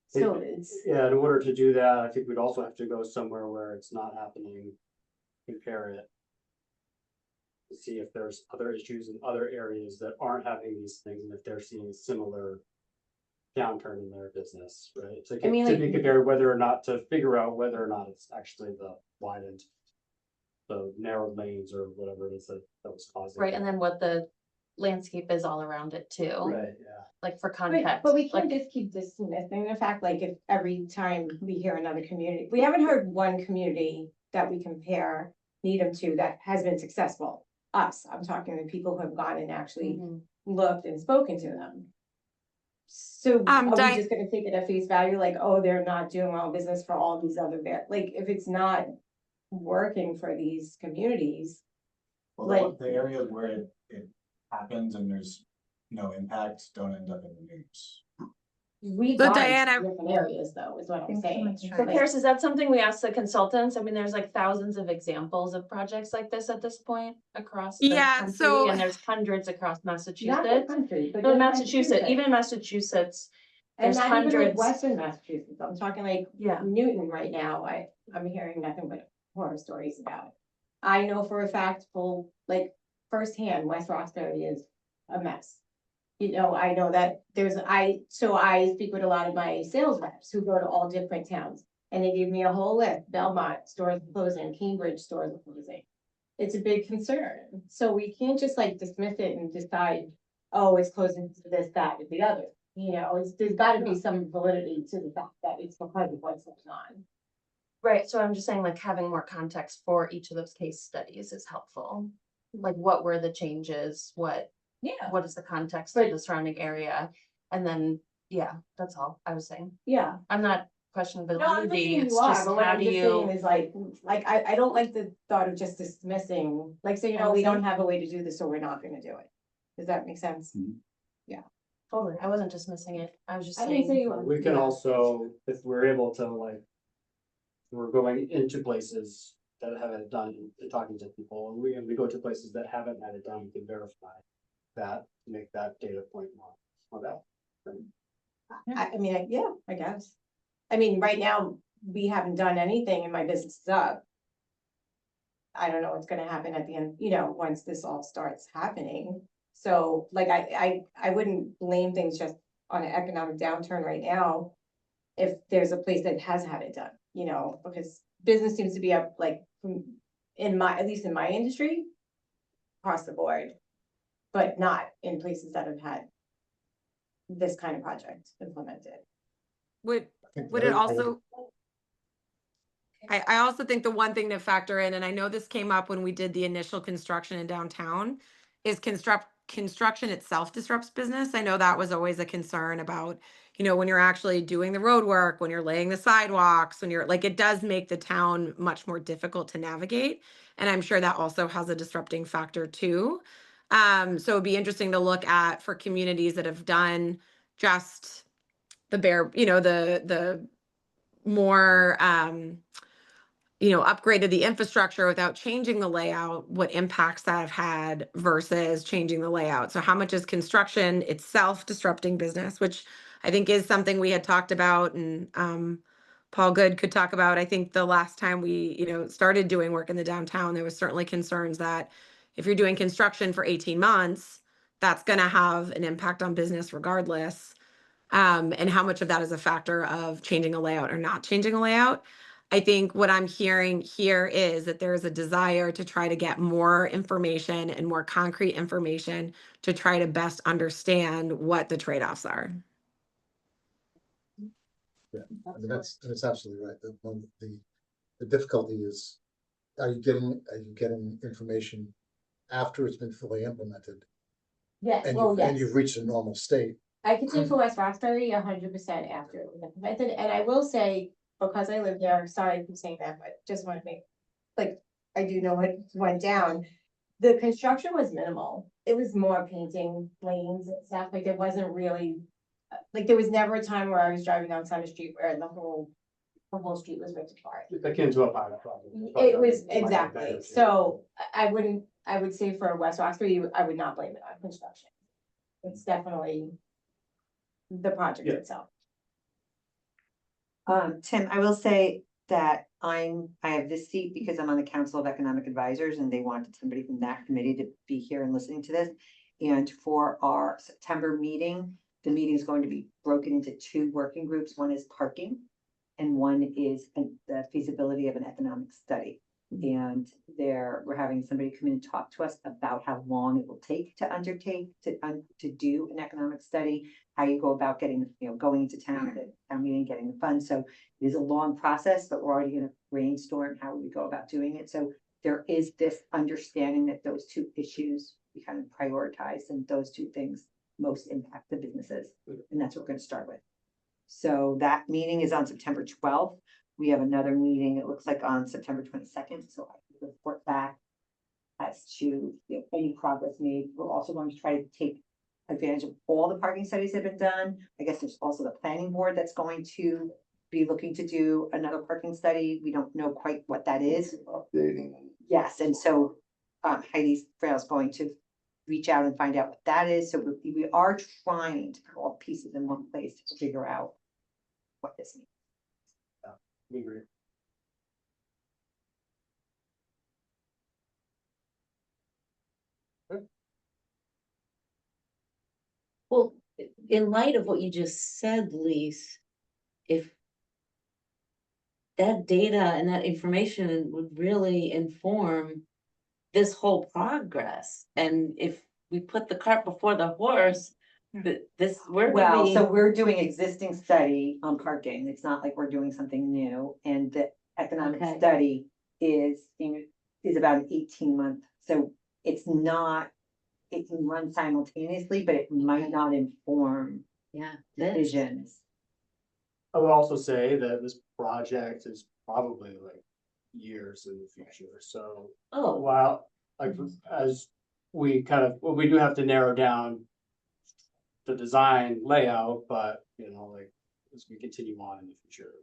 B: So it's,
A: Yeah, in order to do that, I think we'd also have to go somewhere where it's not happening, compare it. To see if there's other issues in other areas that aren't having these things, and if they're seeing similar downturn in their business, right? To
B: I mean,
A: to
B: like-
A: be compared whether or not, to figure out whether or not it's actually the widened, the narrowed lanes or whatever it is that was causing.
F: Right, and then what the landscape is all around it too,
A: Right, yeah.
F: like for context.
B: but we can't
F: like-
B: just keep dismissing the fact, like, if every time we hear another community, we haven't heard one community that we compare Needham to that has been successful. Us, I'm talking to people who have gone and actually
F: Mhm.
B: looked and spoken to them. So are we
E: Di-
B: just gonna take it at face value, like, oh, they're not doing well business for all these other, like, if it's not working for these communities,
K: Well,
B: like-
K: the areas where it happens and there's no impact don't end up in the news.
B: we've
E: So
B: gone to
E: Diana-
B: different areas though, is what I'm saying.
F: But Paris, is that something we ask the consultants? I mean, there's like thousands of examples of projects like this at this point across the
E: Yeah,
F: country,
E: so-
F: and there's hundreds across
B: Not the
F: Massachusetts.
B: country, but
F: No,
B: just
F: Massachusetts, even in Massachusetts,
B: And
F: there's
B: not even like
F: hundreds.
B: Western Massachusetts, I'm talking like
F: Yeah.
B: Newton right now, I'm hearing nothing but horror stories about it. I know for a fact, like firsthand, West Roxbury is a mess. You know, I know that so I speak with a lot of my sales reps who go to all different towns. And they give me a whole list, Belmont stores are closing, Cambridge stores are closing. It's a big concern, so we can't just like dismiss it and decide, oh, it's closing to this, that, or the other. You know, there's gotta be some validity to the fact that it's because of what's going on.
F: Right, so I'm just saying like having more context for each of those case studies is helpful. Like what were the changes, what is the context of the surrounding area? And then, yeah, that's all I was saying.
B: Yeah.
F: I'm not questioning
B: No, I'm
F: validity,
B: saying
F: it's
B: you are,
F: just
B: but what
F: how
B: I'm
F: do
B: just saying
F: you?
B: is like, I don't like the thought of just dismissing, like saying, oh, we don't have a way to do this, so we're not gonna do it. Does that make sense?
F: Totally, I wasn't dismissing it, I was just
B: I didn't say
F: saying,
B: you were.
A: We can
B: Yeah.
A: also, if we're able to like, we're going into places that haven't it done, and talking to people, and we go to places that haven't had it done, we can verify that, make that data point more valid.
B: I mean, yeah, I guess. I mean, right now, we haven't done anything and my business is up. I don't know what's gonna happen at the end, you know, once this all starts happening. So like, I wouldn't blame things just on an economic downturn right now. If there's a place that has had it done, you know, because business seems to be up like at least in my industry. Across the board, but not in places that have had this kind of project implemented.
E: Would
J: think
E: would
J: the
E: it
J: other-
E: also? I also think the one thing to factor in, and I know this came up when we did the initial construction in downtown, is construction itself disrupts business. I know that was always a concern about, you know, when you're actually doing the road work, when you're laying the sidewalks, when you're like, it does make the town much more difficult to navigate. And I'm sure that also has a disrupting factor too. So it'd be interesting to look at for communities that have done just the bare, you know, the more you know, upgraded the infrastructure without changing the layout, what impacts that have had versus changing the layout. So how much is construction itself disrupting business, which I think is something we had talked about, and Paul Good could talk about. I think the last time we, you know, started doing work in the downtown, there was certainly concerns that if you're doing construction for 18 months, that's going to have an impact on business regardless. And how much of that is a factor of changing a layout or not changing a layout. I think what I'm hearing here is that there is a desire to try to get more information and more concrete information to try to best understand what the trade-offs are.
J: Yeah, I mean, that's absolutely right. The difficulty is, are you getting information after it's been fully implemented?
B: Yes,
J: And
B: well,
J: and
B: yes.
J: you've reached a normal state?
B: I could say for West Roxbury, 100% after it was implemented, and I will say, because I live there, sorry for saying that, but just want to make, like, I do know what went down. The construction was minimal. It was more painting lanes and stuff, like it wasn't really, like, there was never a time where I was driving down Center Street where the whole street was ripped apart.
A: Akin to a pilot project.
B: It was, exactly, so I would say for West Roxbury, I would not blame it on construction. It's definitely the project
A: Yeah.
B: itself.
L: Tim, I will say that I have this seat because I'm on the Council of Economic Advisors and they wanted somebody from that committee to be here and listening to this. And for our September meeting, the meeting is going to be broken into two working groups. One is parking and one is the feasibility of an economic study. And we're having somebody come in and talk to us about how long it will take to undertake to do an economic study, how you go about getting, you know, going into town meeting, getting the funds. So it is a long process, but we're already going to brainstorm how we go about doing it. So there is this understanding that those two issues we kind of prioritize, and those two things most impact the businesses, and that's what we're gonna start with. So that meeting is on September 12th. We have another meeting, it looks like on September 22nd, so I can report back as to, you know, any progress made. We're also going to try to take advantage of all the parking studies that have been done. I guess there's also the planning board that's going to be looking to do another parking study. We don't know quite what that is.
H: Updating.
L: Yes, and so Heidi Frail is going to reach out and find out what that is. So we are trying to put all pieces in one place to figure out what this means.
A: We agree.
N: Well, in light of what you just said, Lise, if that data and that information would really inform this whole progress, and if we put the cart before the horse, we're
L: Well,
N: gonna be.
L: so we're doing existing study on parking. It's not like we're doing something new, and the economic
N: Okay.
L: study is about an 18-month. So it's not, it can run simultaneously, but it might not inform
N: Yeah.
L: decisions.
A: I would also say that this project is probably like years in the future, so.
N: Oh,
A: While, like, as we kind of, well, we do have to narrow down the design layout, but, you know, like, as we continue on in the future.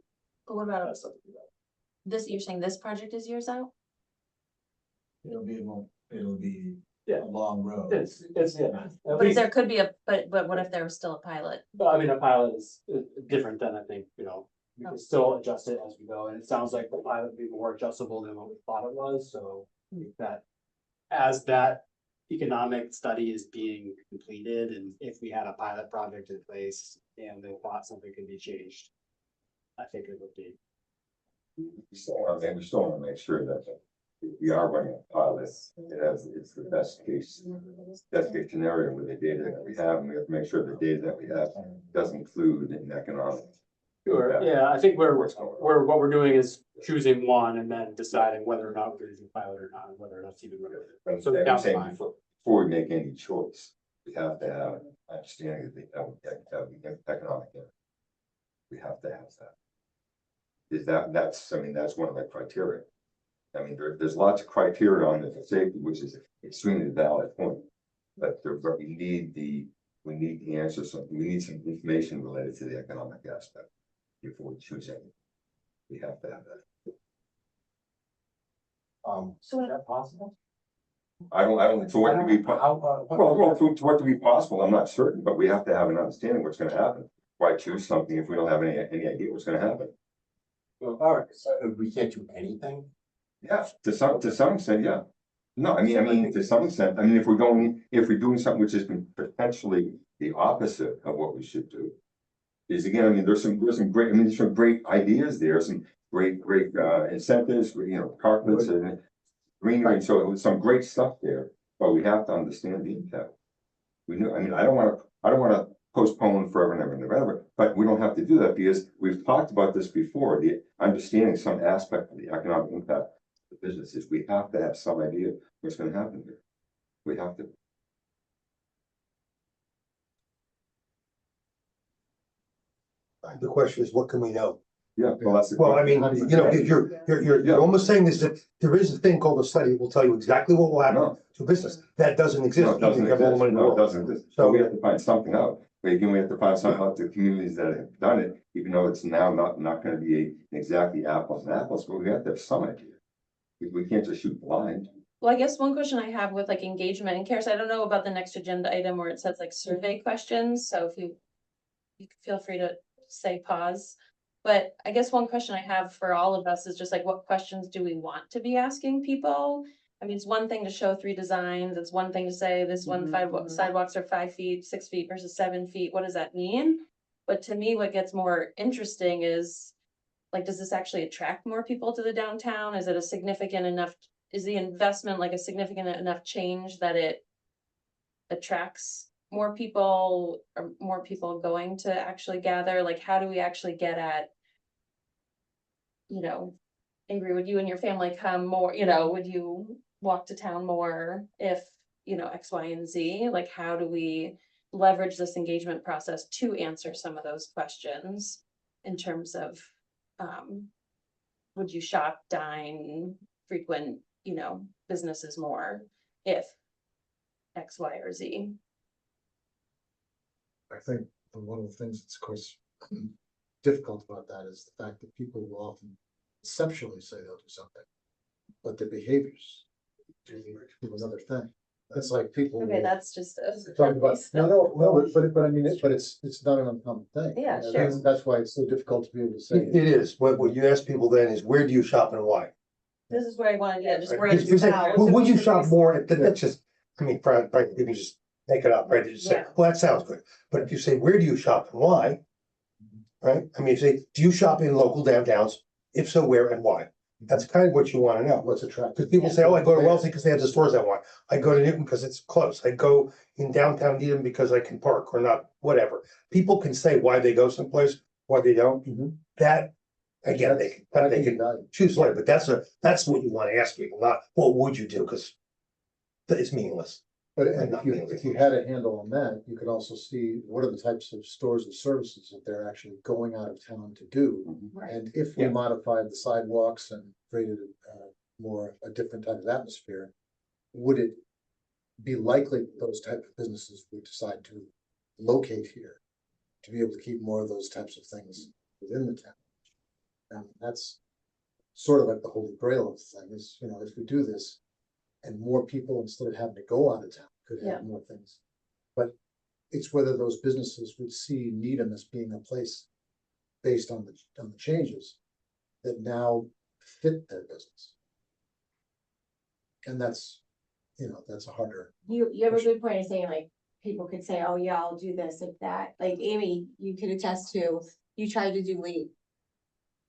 F: But what about
A: That's something that.
F: this, you're saying this project is years out?
K: It'll be a
A: Yeah.
K: long road.
A: It's, yeah. At
F: But
A: least-
F: there could be but what if there was still a pilot?
A: But I mean, a pilot is different than, I think, you know, we can still adjust it as we go, and it sounds like the pilot would be more adjustable than what we thought it was, so. I think that as that economic study is being completed, and if we had a pilot project in place and they thought something could be changed, I think it would be.
H: We still wanna make sure that if we are running a pilot, it's the best case scenario with the data that we have, and we have to make sure the data that we have does include an economic.
A: Sure, yeah, I think what we're doing is choosing one and then deciding whether or not we're gonna do pilot or not, and whether or not it's even.
H: But
A: So
H: I'm saying
A: fine.
H: before we make any choice, we have to have an understanding of the economic impact. We have to have that. That's one of the criteria. I mean, there's lots of criteria on the safety, which is extremely valid point. But we need the answers, we need some information related to the economic aspect before we choose anything. We have to have that.
K: So is that possible?
H: I don't, to what degree, to what degree possible, I'm not certain, but we have to have an understanding what's gonna happen. Why choose something if we don't have any idea what's gonna happen?
K: Well, all right, so we can't do anything?
H: Yeah, to some extent, yeah. No, I mean, to some extent, I mean, if we're doing something which is potentially the opposite of what we should do. Is again, I mean, there's some great ideas there, some great incentives, you know, carpets and greenery, and so some great stuff there, but we have to understand the impact. We know, I mean, I don't wanna postpone forever and ever, but we don't have to do that because we've talked about this before, the understanding some aspect of the economic impact of the businesses. We have to have some idea what's gonna happen here. We have to.
O: The question is, what can we know?
H: Yeah, well, that's.
O: Well, I mean, you know, you're almost saying is that there is a thing called a study, will tell you exactly what will happen to business. That doesn't exist.
H: No, it doesn't
O: even if you have all the
H: exist.
O: money in the
H: No, it
O: world.
H: doesn't exist. So we have to find something out. But again, we have to find something out to communities that have done it, even though it's now not gonna be exactly apples and apples, but we have to have some idea. We can't just shoot blind.
F: Well, I guess one question I have with like engagement and Karis, I don't know about the next agenda item where it says like survey questions, so if you feel free to say pause. But I guess one question I have for all of us is just like, what questions do we want to be asking people? I mean, it's one thing to show 3 designs, it's one thing to say this one sidewalks are 5 feet, 6 feet versus 7 feet, what does that mean? But to me, what gets more interesting is, like, does this actually attract more people to the downtown? Is it a significant enough, is the investment like a significant enough change that it attracts more people, or more people going to actually gather? Like, how do we actually get at, you know, Ingrid, would you and your family come more, you know, would you walk to town more if, you know, X, Y, and Z? Like, how do we leverage this engagement process to answer some of those questions in terms of, would you shop, dine, frequent, businesses more if X, Y, or Z?
J: I think one of the things that's of course difficult about that is the fact that people will often conceptually say they'll do something, but their behaviors do another thing. That's like people.
F: Okay, that's just a.
J: Talk about, but I mean, it's not an uncommon thing.
F: Yeah,
J: And
F: sure.
J: That's why it's so difficult to be able to say.
O: It is. What you ask people then is, where do you shop and why?
F: This is where I wanted, yeah, just
O: Right?
F: where
O: Because
F: you
O: you say,
F: how.
O: well, would you shop more at, that's just, I mean, frankly, you can just make it up, right? You just say,
F: Yeah.
O: well, that sounds good. But if you say, where do you shop and why? Right? I mean, you say, do you shop in local downtowns? If so, where and why? That's kind of what you want to know.
J: What's attractive.
O: Because people say, oh, I go to Wellesley because they have the stores I want. I go to Newton because it's close. I go in downtown Needham because I can park or not, whatever. People can say why they go someplace, why they don't. That, again, they can choose later, but that's what you want to ask people, not what would you do, because it's meaningless.
J: But if you had a handle on that, you could also see what are the types of stores and services that they're actually going out of town to do. And if we
O: Yeah.
J: modified the sidewalks and created a different type of atmosphere, would it be likely that those type of businesses would decide to locate here to be able to keep more of those types of things within the town? And that's sort of like the holy grail of the thing is, if we do this, and more people, instead of having to go out of town, could
F: Yeah.
J: have more things. But it's whether those businesses would see Needham as being a place based on the changes that now fit their business. And that's a harder.
B: You have a good point of saying like, people could say, oh yeah, I'll do this if that, like Amy, you could attest to, you tried to do late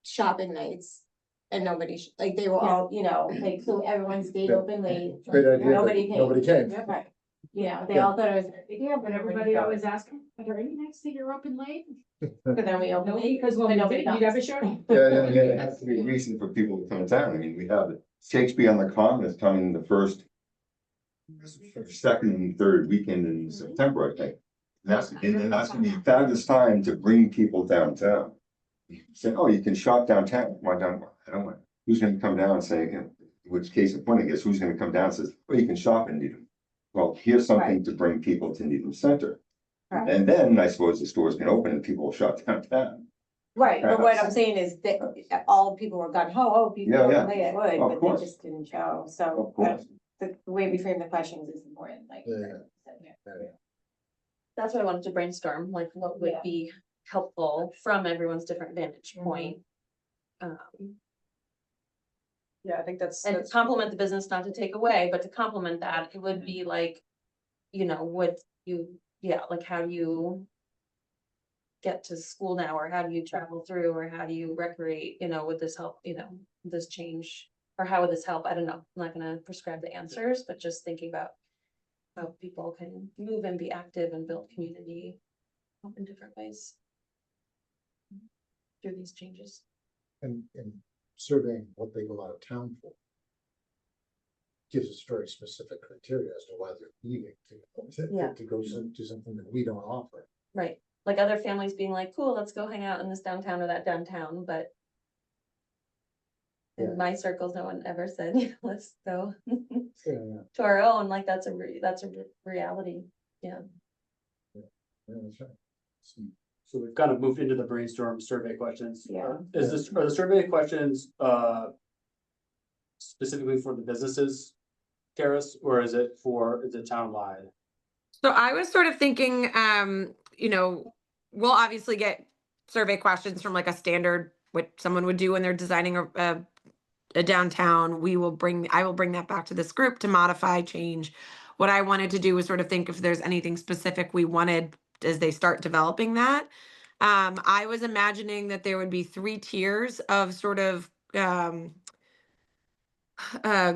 B: shopping nights. And nobody, like they were all, like, so everyone stayed open late.
J: Great idea, but
B: Nobody came.
J: nobody came.
B: Right. They all thought it was.
I: Yeah, but everybody always asking, are there any nights that you're open late?
B: But then we opened late.
I: Because when we
B: nobody
I: did, you
B: comes.
I: never showed up.
H: Yeah, it has to be a reason for people to come down. I mean, we have Shakespeare on the Common is coming the second and third weekend in September, I think. That's gonna be a fabulous time to bring people downtown. Say, oh, you can shop downtown. Why don't I don't want, who's gonna come down and say, which case in point, I guess, who's gonna come down and says, well, you can shop in Needham. Well, here's something to bring people to Needham Center.
B: Right.
H: And then I suppose the stores can open and people will shop downtown.
B: Right, but what I'm saying is that all people were gun ho, people
H: Yeah,
B: were
H: yeah.
B: late, I would,
H: Of
B: but
H: course.
B: they just didn't show,
H: Of
B: so.
H: course.
B: The way we frame the questions is important, like.
F: That's why I wanted to brainstorm, like what would
B: Yeah.
F: be helpful from everyone's different vantage point.
G: Yeah, I think that's.
F: And to complement the business, not to take away, but to complement that, it would be like, would you, like how do you get to school now, or how do you travel through, or how do you recreate, would this help, this change, or how would this help? I don't know. I'm not gonna prescribe the answers, but just thinking about how people can move and be active and build community in different ways through these changes.
J: And surveying what they go out of town for gives us very specific criteria as to why they're leaving to go do something that we don't offer.
F: Right, like other families being like, cool, let's go hang out in this downtown or that downtown, but in my circles, no one ever said, let's go to our own, like that's a reality, yeah.
J: That's right.
A: So we've kind of moved into the brainstorm survey questions.
B: Yeah.
A: Are the survey questions, specifically for the businesses, Karis, or is it townwide?
E: So I was sort of thinking, we'll obviously get survey questions from like a standard, what someone would do when they're designing a downtown. I will bring that back to this group to modify, change. What I wanted to do was sort of think if there's anything specific we wanted as they start developing that. I was imagining that there would be 3 tiers of sort of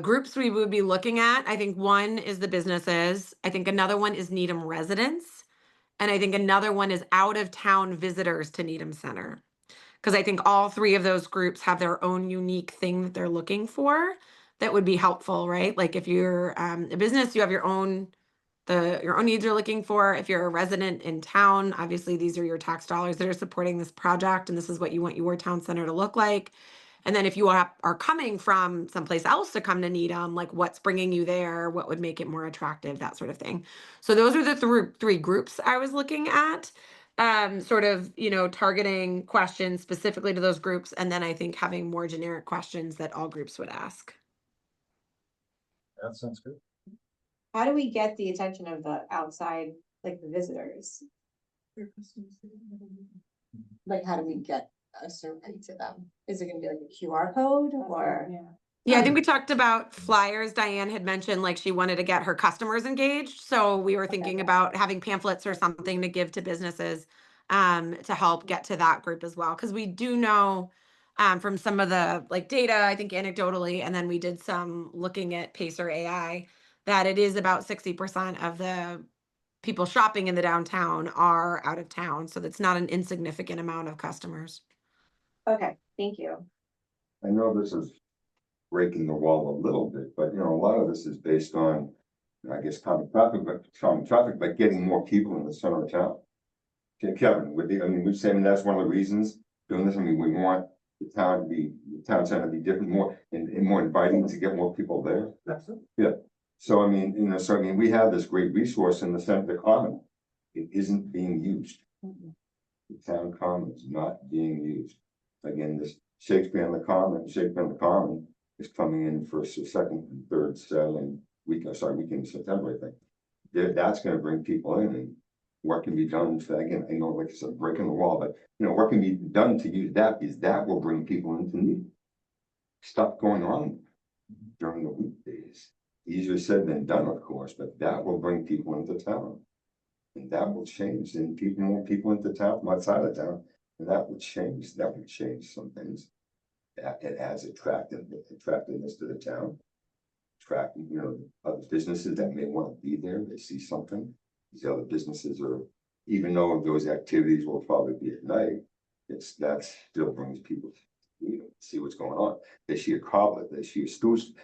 E: groups we would be looking at. I think one is the businesses. I think another one is Needham residents. And I think another one is out of town visitors to Needham Center. Because I think all 3 of those groups have their own unique thing that they're looking for that would be helpful, right? Like if you're a business, you have your own your own needs you're looking for. If you're a resident in town, obviously these are your tax dollars that are supporting this project, and this is what you want your town center to look like. And then if you are coming from someplace else to come to Needham, like what's bringing you there, what would make it more attractive, that sort of thing. So those are the three groups I was looking at, sort of, targeting questions specifically to those groups. And then I think having more generic questions that all groups would ask.
J: That sounds good.
B: How do we get the attention of the outside, like the visitors? Like, how do we get a survey to them? Is it gonna be like a QR code or?
E: Yeah, I think we talked about flyers. Diane had mentioned like she wanted to get her customers engaged. So we were thinking about having pamphlets or something to give to businesses to help get to that group as well. Because we do know from some of the like data, I think anecdotally, and then we did some looking at Pacer AI, that it is about 60% of the people shopping in the downtown are out of town. So that's not an insignificant amount of customers.
B: Okay, thank you.
H: I know this is breaking the wall a little bit, but a lot of this is based on, I guess, common traffic, but getting more people in the center of town. Okay, Kevin, we're saying that's one of the reasons doing this. We want the town center to be different, more and more inviting to get more people there.
O: Absolutely.
H: Yeah. So we have this great resource in the center of the common. It isn't being used. The town common is not being used. Again, this Shakespeare in the Common is coming in for second and third weekend in September, I think. That's gonna bring people in, and what can be done to, again, I know, like I said, breaking the wall, but what can be done to use that is that will bring people into need. Stuff going on during the weekdays. Easier said than done, of course, but that will bring people into town. And that will change, and more people into town from outside of town, and that would change some things. It adds attractiveness to the town. Attracting, other businesses that may want to be there, they see something. These other businesses even though those activities will probably be at night, that still brings people to see what's going on. They see a cobbler, they see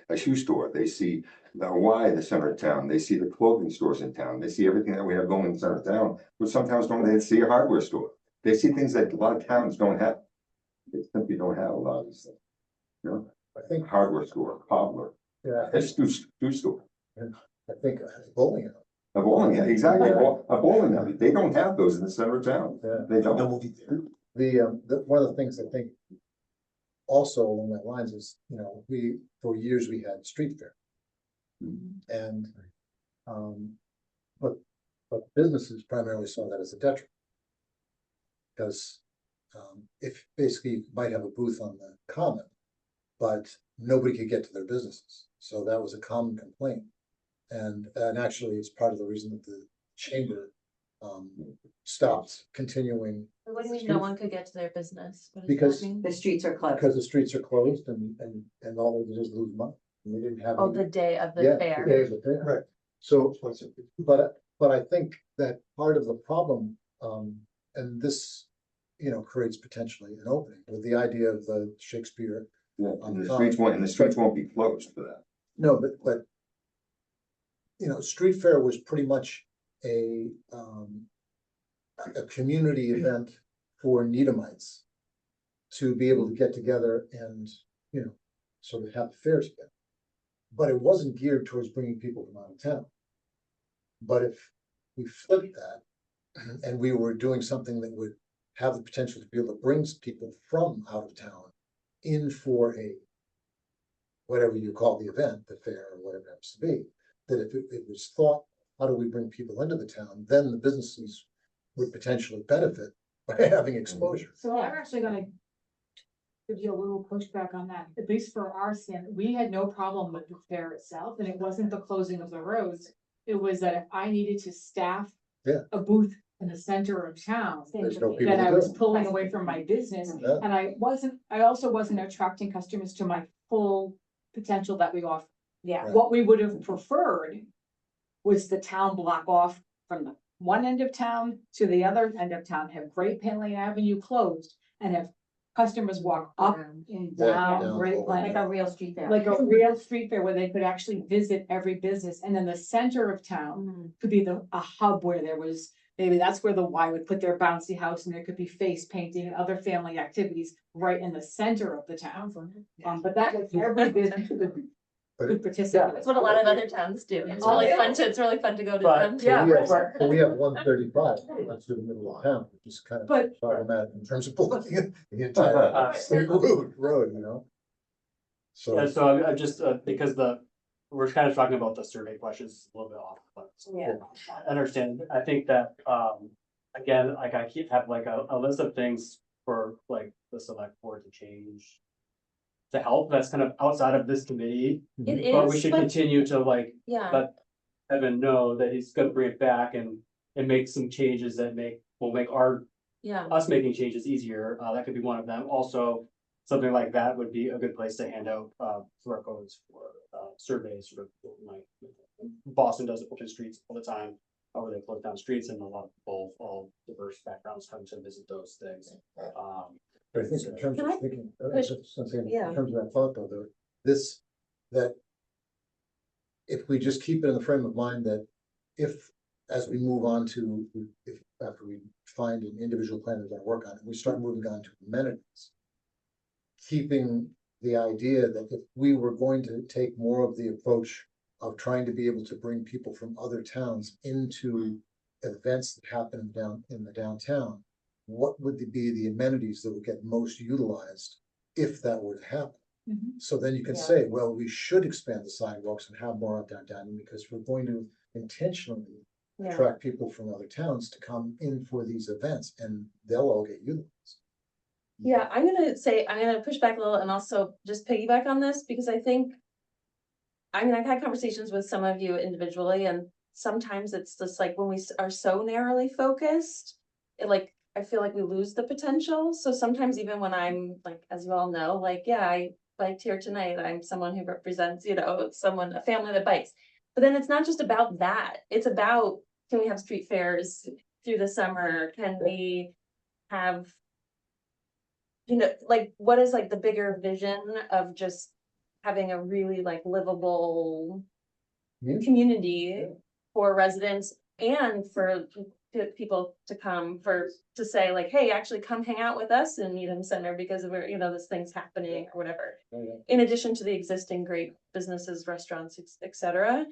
H: a shoe store, they see the center of town, they see the clothing stores in town, they see everything that we have going in the center of town, but sometimes they see a hardware store. They see things that a lot of towns don't have. They simply don't have a lot of these things.
J: I think,
H: Hardware store, cobbler,
J: yeah,
H: a shoe store.
J: I think bowling alley.
H: A bowling alley, exactly,
J: Yeah.
H: a bowling alley. They don't have those in the center of town.
J: Yeah.
H: They don't.
J: One of the things I think also along that lines is, for years we had street fair. And, but businesses primarily saw that as a detriment. Because, if basically you might have a booth on the common, but nobody could get to their businesses. So that was a common complaint. And actually it's part of the reason that the chamber stopped continuing.
F: What do you mean no one could get to their business? What does that
J: Because
F: mean?
L: The streets are closed.
J: Because the streets are closed and all they did is lose money. And they didn't have.
F: Oh,
J: any-
F: the day of the
J: Yeah,
F: fair.
J: the day of the fair.
O: Right.
J: So, but I think that part of the problem, and this, creates potentially an opening with the idea of the Shakespeare.
H: Yeah, and the streets won't be closed for that.
J: No, but street fair was pretty much a community event for Needhamites to be able to get together and, sort of have the fairs again. But it wasn't geared towards bringing people from out of town. But if we flipped that and we were doing something that would have the potential to be able to bring people from out of town in for whatever you call the event, the fair or whatever it happens to be, that if it was thought, how do we bring people into the town, then the businesses would potentially benefit by having exposure.
I: So I'm actually gonna give you a little pushback on that, at least for our standard. We had no problem with the fair itself, and it wasn't the closing of the roads. It was that if I needed to staff
J: Yeah.
I: a booth in the center of town,
J: There's no people
I: then
J: to
I: I
J: do
I: was
J: it.
I: pulling away from my business.
J: Yeah.
I: And I also wasn't attracting customers to my full potential that we offer.
B: Yeah.
J: Right.
I: What we would have preferred was the town block off from the one end of town to the other end of town, have Great Penley Avenue closed and have customers walk up
L: Around.
I: and
J: Down,
I: down Great
J: over.
I: Plains.
B: Like a real street fair.
I: Like a real street fair where they could actually visit every business, and then the center of town could be a hub where there was, maybe that's where the Y would put their bouncy house, and there could be face painting and other family activities right in the center of the town. But that was every business could participate.
F: That's what a lot of other towns do. It's
I: Oh,
F: really
I: yeah.
F: fun to, it's really fun to go to
A: But-
F: them.
J: So we have-
F: for
J: so we have 135, that's through the middle of town, which is kind of
I: But-
J: problematic in terms of pulling the entire state road, you know?
A: Yeah,
J: So,
A: so I'm just, because we're kind of talking about the survey questions a little bit off, but.
F: Yeah.
A: I understand, I think that, again, like I have like a list of things for like the select board to change. To help, that's kind of outside of this committee,
F: It
A: but we
F: is,
A: should
F: but
A: continue to like,
F: yeah,
A: let Evan know that he's gonna bring it back and make some changes that will make
F: yeah.
A: us making changes easier. That could be one of them. Also, something like that would be a good place to hand out QR codes for surveys, sort of like Boston does it open streets all the time, where they close down streets, and a lot of people, all diverse backgrounds, come to visit those things.
J: but I think in terms
F: Can
J: of
F: I
J: thinking,
F: push-
J: just something
F: yeah.
J: in terms of that thought though, that if we just keep it in the frame of mind that if, as we move on to, if, after we find an individual plan we're gonna work on, and we start moving on to amenities, keeping the idea that if we were going to take more of the approach of trying to be able to bring people from other towns into events that happen down in the downtown, what would be the amenities that would get most utilized if that were to happen? So then you can
B: Yeah.
J: say, well, we should expand the sidewalks and have more out downtown because we're going to intentionally
F: Yeah.
J: attract people from other towns to come in for these events, and they'll all get utilized.
F: Yeah, I'm gonna push back a little and also just piggyback on this, because I think. I mean, I've had conversations with some of you individually, and sometimes it's just like when we are so narrowly focused, I feel like we lose the potential. So sometimes even when I'm like, as you all know, like, yeah, I biked here tonight, I'm someone who represents, a family that bikes. But then it's not just about that, it's about, can we have street fairs through the summer? Can we have, like, what is like the bigger vision of just having a really like livable community for residents and for people to come to say like, hey, actually come hang out with us in Needham Center because we're, this thing's happening or whatever. In addition to the existing great businesses, restaurants, etc.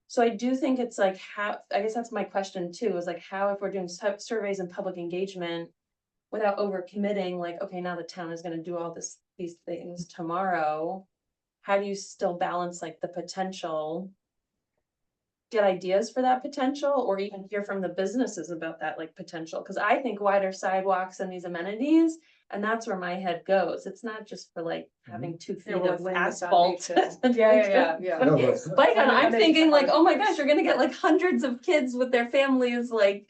F: So I do think it's like how, I guess that's my question too, is like how, if we're doing surveys and public engagement without over committing, like, okay, now the town is gonna do all these things tomorrow. How do you still balance like the potential? Get ideas for that potential, or even hear from the businesses about that like potential, because I think wider sidewalks and these amenities, and that's where my head goes. It's not just for like having 2 feet of asphalt.
G: Yeah.
J: No, but-
F: Bike on, I'm thinking like, oh my gosh, you're gonna get like hundreds of kids with their families, like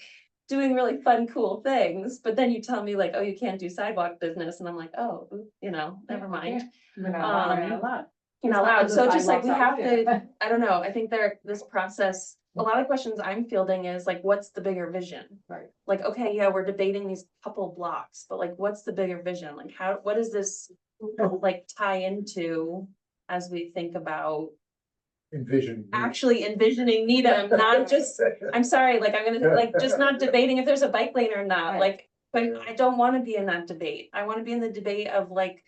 F: doing really fun, cool things. But then you tell me like, oh, you can't do sidewalk business, and I'm like, oh, never mind.
I: We're not allowed.
F: You're not allowed. So it's just like we have to, I don't know, I think this process, a lot of questions I'm fielding is like, what's the bigger vision?
I: Right.
F: Like, okay, yeah, we're debating these couple blocks, but like, what's the bigger vision? Like what does this like tie into as we think about actually envisioning Needham, not just, I'm sorry, like, I'm gonna, like, just not debating if there's a bike lane or not,
I: Right.
F: like, but I don't wanna be in that debate. I wanna be in the debate of like,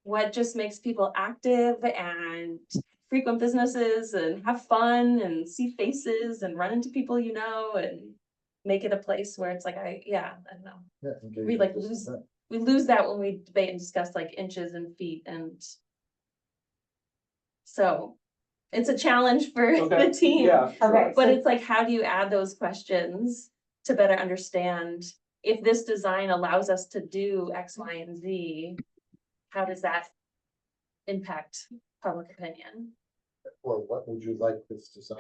F: what just makes people active and frequent businesses and have fun and see faces and run into people, and make it a place where it's like, I don't know. We like lose that when we debate and discuss like inches and feet, and so it's a challenge for
A: Okay,
F: the team.
A: yeah,
B: Okay,
F: But
B: so
F: it's like, how do you add those questions to better understand if this design allows us to do X, Y, and Z? How does that impact public opinion?
J: Or what would you like this design?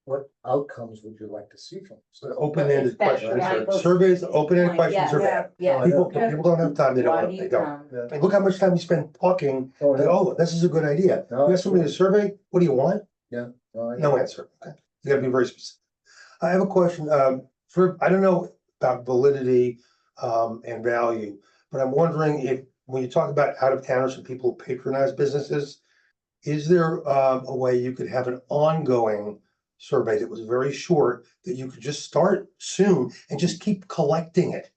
J: What outcomes would you like to see from this?
O: Open-ended questions,
L: Yeah.
O: surveys, open-ended questions are bad.
L: Yeah.
O: People don't have time, they
L: Why
O: don't,
L: do
O: they
L: you
O: don't.
L: come?
J: Yeah.
O: Like, look how much time you spend talking,
J: Oh,
O: like,
J: yeah.
O: oh, this is a good idea.
J: No,
O: You ask somebody to survey, what do you want?
J: No, I-
O: No answer. Okay. You gotta be very specific. I have a question, I don't know about validity, and value, but I'm wondering if when you talk about out of towners and people who patronize businesses, is there a way you could have an ongoing survey that was very short, that you could just start soon and just keep collecting it?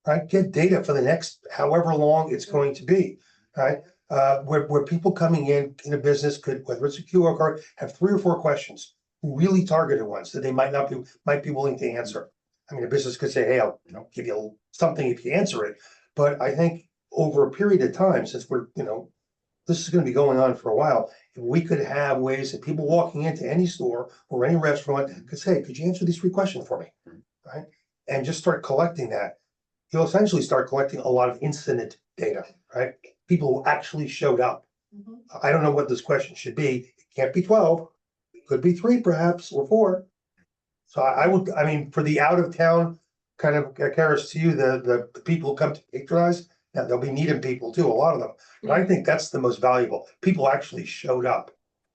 O: Right, get data for the next however long it's going to be, right? Where people coming in a business could, whether it's a QR code, have 3 or 4 questions, really targeted ones that they might be willing to answer. I mean, a business could say, hey, I'll, give you something if you answer it. But I think over a period of time, since we're, this is gonna be going on for a while, if we could have ways that people walking into any store or any restaurant could say, could you answer these 3 questions for me? Right? And just start collecting that. You'll essentially start collecting a lot of incident data, right? People who actually showed up. I don't know what this question should be. It can't be 12. It could be 3 perhaps, or 4. So I mean, for the out of town kind of carrots to you, the people who come to patronize, now there'll be Needham people too, a lot of them. But I think that's the most valuable. People actually showed up.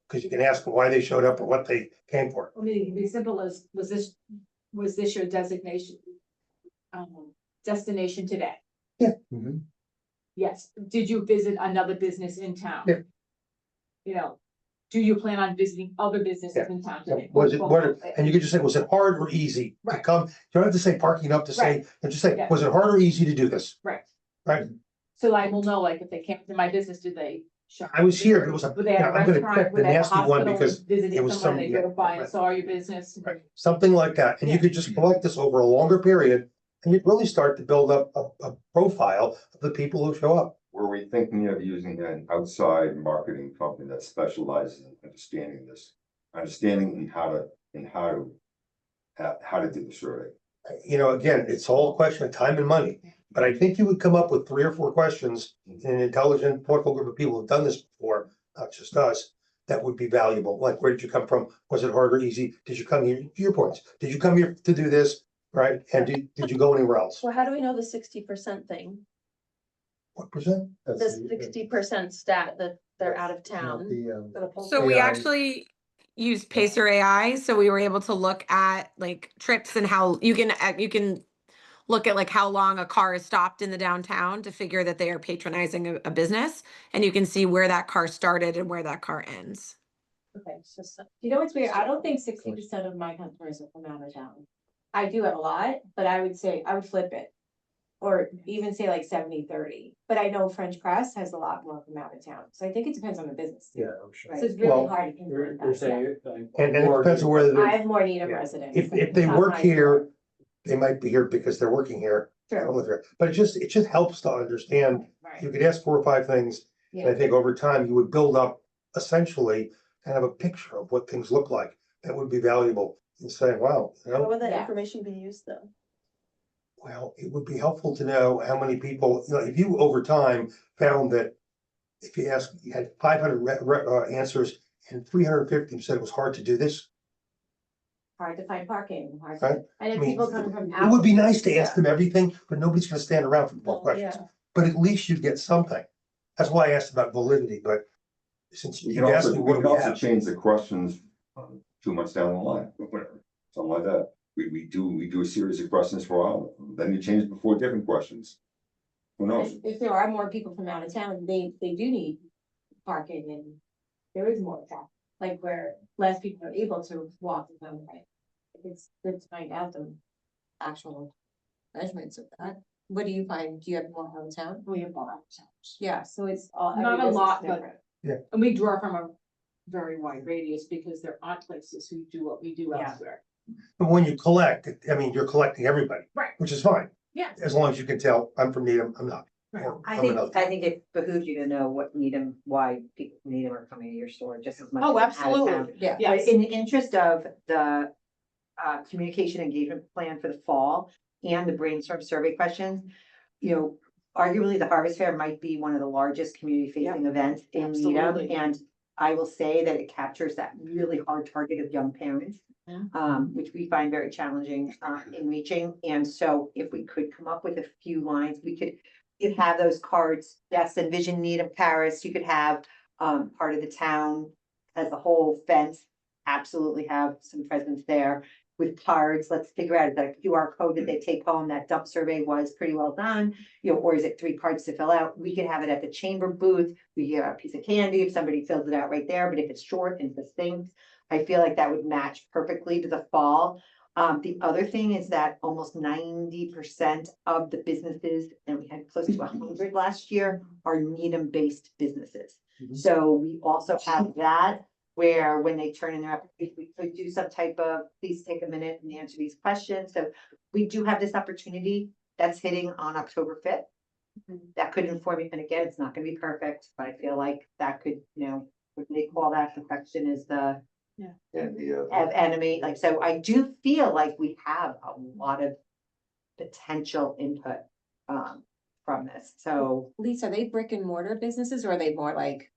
O: Because you can ask them why they showed up or what they came for.
I: I mean, it can be simple as, was this your designation? Destination today?
O: Yeah.
I: Yes. Did you visit another business in town?
O: Yeah.
I: Do you plan on visiting other businesses in town today?
O: Was it, and you could just say, was it hard or easy to come? You don't have to say parking up to say, just say, was it hard or easy to do this?
I: Right.
O: Right?
I: So I will know, like, if they came to my business, did they? shop?
O: I was here, it was,
I: Were they at a
O: I'm gonna
I: restaurant?
O: check
I: Were
O: the
I: they at a
O: nasty one
I: hospital?
O: because
I: Visiting
O: it was
I: someone,
O: some,
I: they drove by and saw your business?
O: right, something like that. And you could just collect this over a longer period and you'd really start to build up a profile of the people who show up.
H: Were we thinking of using an outside marketing company that specializes in understanding this, in how to do the survey?
O: Again, it's all a question of time and money, but I think you would come up with 3 or 4 questions in an intelligent, thoughtful group of people who've done this before, not just us, that would be valuable. Like, where did you come from? Was it hard or easy? Did you come here, to your points, did you come here to do this, right? And did you go anywhere else?
F: Well, how do we know the 60% thing?
O: What percent?
F: This 60% stat that they're out of town.
E: So we actually used Pacer AI, so we were able to look at like trips and how you can look at like how long a car is stopped in the downtown to figure that they are patronizing a business, and you can see where that car started and where that car ends.
F: Okay, so
B: You know what's weird? I don't think 60% of my customers are from out of town. I do have a lot, but I would flip it. Or even say like 70-30, but I know French press has a lot more from out of town, so I think it depends on the business.
A: Yeah, I'm sure.
B: So it's really
O: Well,
B: hard to
A: You're
B: pinpoint that.
A: saying.
O: And it depends on where
B: I have more Needham residents.
O: if they
B: Not
O: work
B: my
O: here,
B: store.
O: they might be here because they're working here.
B: True.
O: But it just helps to understand.
B: Right.
O: You could ask 4 or 5 things, and I think over time you would build up essentially kind of a picture of what things look like. That would be valuable in saying, wow,
F: how would that information be used though?
O: well, it would be helpful to know how many people, if you over time found that if you had 500 answers and 350 said it was hard to do this.
B: Hard to find parking, hard
O: Right.
B: and
O: I
B: if
O: mean,
B: people come from.
O: it would be nice to
B: Yeah.
O: ask them everything, but nobody's gonna stand around for more questions. But at least you'd get something. That's why I asked about validity, but since
H: We
O: you
H: can
O: asked
H: also,
O: me,
H: we
O: what
H: can
O: do we
H: also
O: have?
H: change the questions 2 months down the line, or whatever, something like that. We do a series of questions for a while, then you change it before different questions. Who knows?
B: If there are more people from out of town, they do need parking and there is more traffic, like where less people are able to walk and come, right? It's good to find out the actual measurements of that. What do you find? Do you have more out of town?
I: We have more out of town.
B: Yeah, so it's all.
I: Not
B: every
I: a
B: business
I: lot,
B: is
I: but-
B: different.
I: And we draw from a very wide radius because there aren't places who do what we do
B: Yeah.
I: elsewhere.
O: But when you collect, I mean, you're collecting everybody.
I: Right.
O: Which is fine,
I: Yeah.
O: as long as you can tell, I'm from Needham, I'm not. or
L: I
O: I'm
L: think,
O: another.
L: I think it behooves you to know what Needham, why people from Needham are coming to your store just as much.
B: Oh,
L: as out of town.
B: absolutely, yeah.
L: But in the interest of the communication engagement plan for the fall and the brainstorm survey questions, arguably the Harvest Fair might be one of the largest community facing events in Needham.
I: Absolutely.
L: And I will say that it captures that really hard target of young parents, which we find very challenging in reaching. And so if we could come up with a few lines, we could have those cards, yes, Envision Needham Paris, you could have part of the town as a whole fence, absolutely have some presence there. with cards, let's figure out that QR code that they take home, that dump survey was pretty well done. You know, or is it 3 cards to fill out? We could have it at the chamber booth, we get a piece of candy if somebody fills it out right there, but if it's short and distinct, I feel like that would match perfectly to the fall. The other thing is that almost 90% of the businesses, and we had close to 100 last year, are Needham-based businesses. So we also have that, where when they turn in their application, we could do some type of, please take a minute and answer these questions. So we do have this opportunity that's hitting on October 5th. That could inform you, and again, it's not gonna be perfect, but I feel like that could, you know, what they call that, perfection is the enemy, like, so I do feel like we have a lot of potential input from this, so.
B: Lisa, are they brick and mortar businesses or are they more like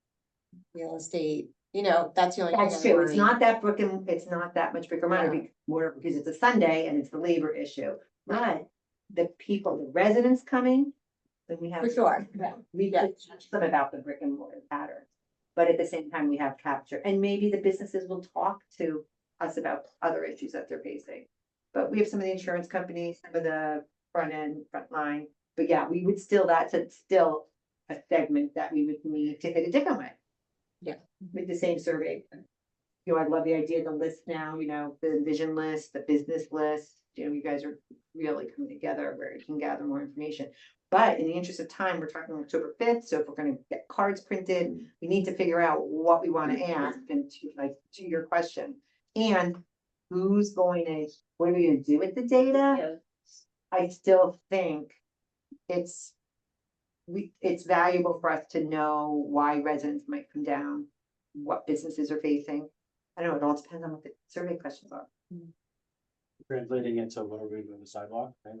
B: real estate? You know, that's the only. thing
L: That's
B: I'm
L: true, it's
B: worried.
L: not that it's not that much brick and mortar because it's a Sunday and it's the labor issue, but the people, the residents coming, then we have.
B: For sure, yeah.
L: We could teach them about the brick and mortar pattern, but at the same time, we have capture, and maybe the businesses will talk to us about other issues that they're facing. But we have some of the insurance companies, some of the front line, but yeah, we would still, that's still a segment that we would need to hit a different way.
B: Yeah.
L: With the same survey. You know, I love the idea of the list now, you know, the Envision list, the business list, you know, you guys are really coming together where you can gather more information. But in the interest of time, we're talking October 5th, so if we're gonna get cards printed, we need to figure out what we wanna ask and to your question. And who's going to, what are we gonna do with the data? I still think it's valuable for us to know why residents might come down, what businesses are facing. I don't know, it all depends on what the survey questions are.
A: Translating it to what are we doing with the sidewalk, right?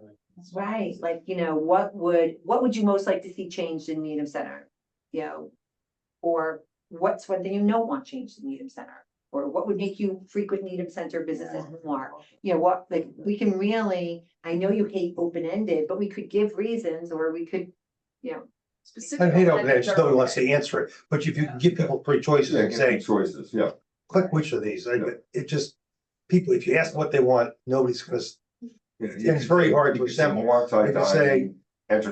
L: Right, like, you know, what would you most like to see changed in Needham Center? You know, or what's one thing you don't want changed in Needham Center? Or what would make you frequent Needham Center businesses more? You know, what, like, we can really, I know you hate open-ended, but we could give reasons, or we could, you know.
O: I hate open-ended, nobody wants to answer it, but if you can give people 3 choices and say,
H: choices,
O: click which of these, it just, people, if you ask what they want, nobody's gonna, it's very hard to assemble. If you say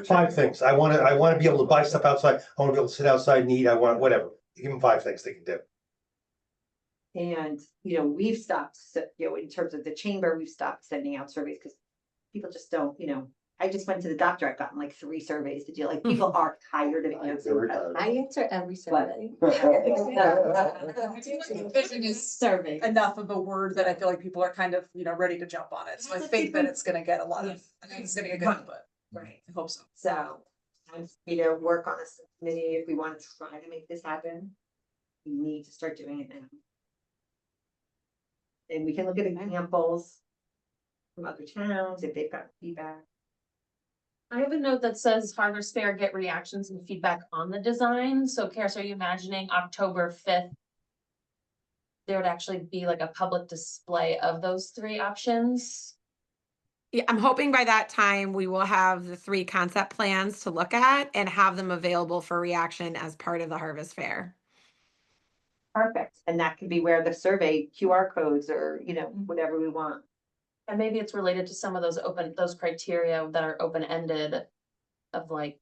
O: 5 things, I wanna be able to buy stuff outside, I wanna be able to sit outside and eat, I want whatever, you give them 5 things they can do.
L: And, you know, we've stopped, you know, in terms of the chamber, we've stopped sending out surveys because people just don't, you know, I just went to the doctor, I've gotten like 3 surveys to do, like, people are tired of answering.
B: I answer every survey.
G: Envision is
B: Survey.
G: enough of a word that I feel like people are kind of, you know, ready to jump on it. So I think that it's gonna get a lot of, I think it's gonna get good input.
L: Right.
G: I hope so.
L: So, you know, work on a subcommittee if we want to try to make this happen. We need to start doing it now. And we can look at examples from other towns if they've got feedback.
F: I have a note that says Harvest Fair, get reactions and feedback on the design. So Karis, are you imagining October 5th? There would actually be like a public display of those 3 options?
E: Yeah, I'm hoping by that time we will have the 3 concept plans to look at and have them available for reaction as part of the Harvest Fair.
L: Perfect. And that could be where the survey QR codes or, you know, whatever we want.
F: And maybe it's related to some of those criteria that are open-ended of like.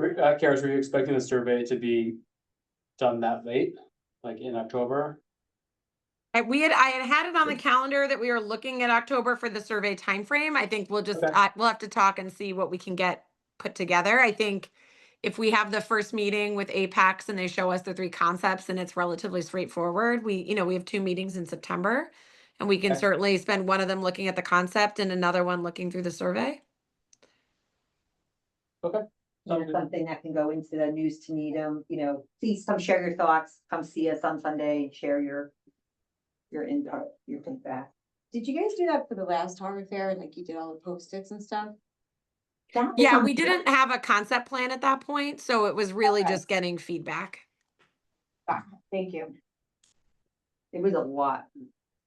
A: Karis, were you expecting the survey to be done that late, like in October?
E: I had it on the calendar that we were looking at October for the survey timeframe. I think we'll just,
A: Okay.
E: we'll have to talk and see what we can get put together. I think if we have the first meeting with Apex and they show us the 3 concepts and it's relatively straightforward, we have 2 meetings in September. And we can
A: Okay.
E: certainly spend one of them looking at the concept and another one looking through the survey.
A: Okay.
L: You know, something that can go into the news to Needham, you know, please come share your thoughts, come see us on Sunday and share your input, your feedback.
B: Did you guys do that for the last Harvard Fair? Like you did all the Post-its and stuff?
E: Yeah, we didn't have a concept plan at that point, so it was really just getting feedback.
L: Thank you. It was a lot.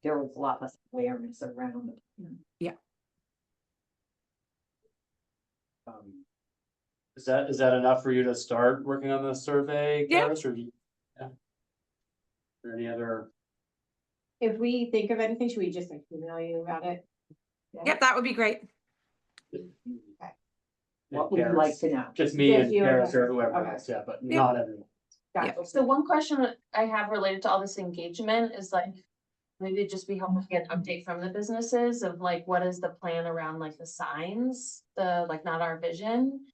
L: There was a lot less awareness around it.
E: Yeah.
A: Is that enough for you to start working on the survey,
E: Yeah.
A: Karis, or are there any other
B: if we think of anything, should we just like email you about it?
E: Yep, that would be great.
L: What would you like to know?
A: Just me and
B: Just you and
A: Paris or
B: her.
A: whoever
B: Okay.
A: else, yeah, but
E: Yeah.
A: not everyone.
B: Gotcha.
F: So one question I have related to all this engagement is like, maybe it'd just be helpful to get an update from the businesses of like, what is the plan around like the signs, the like not our vision?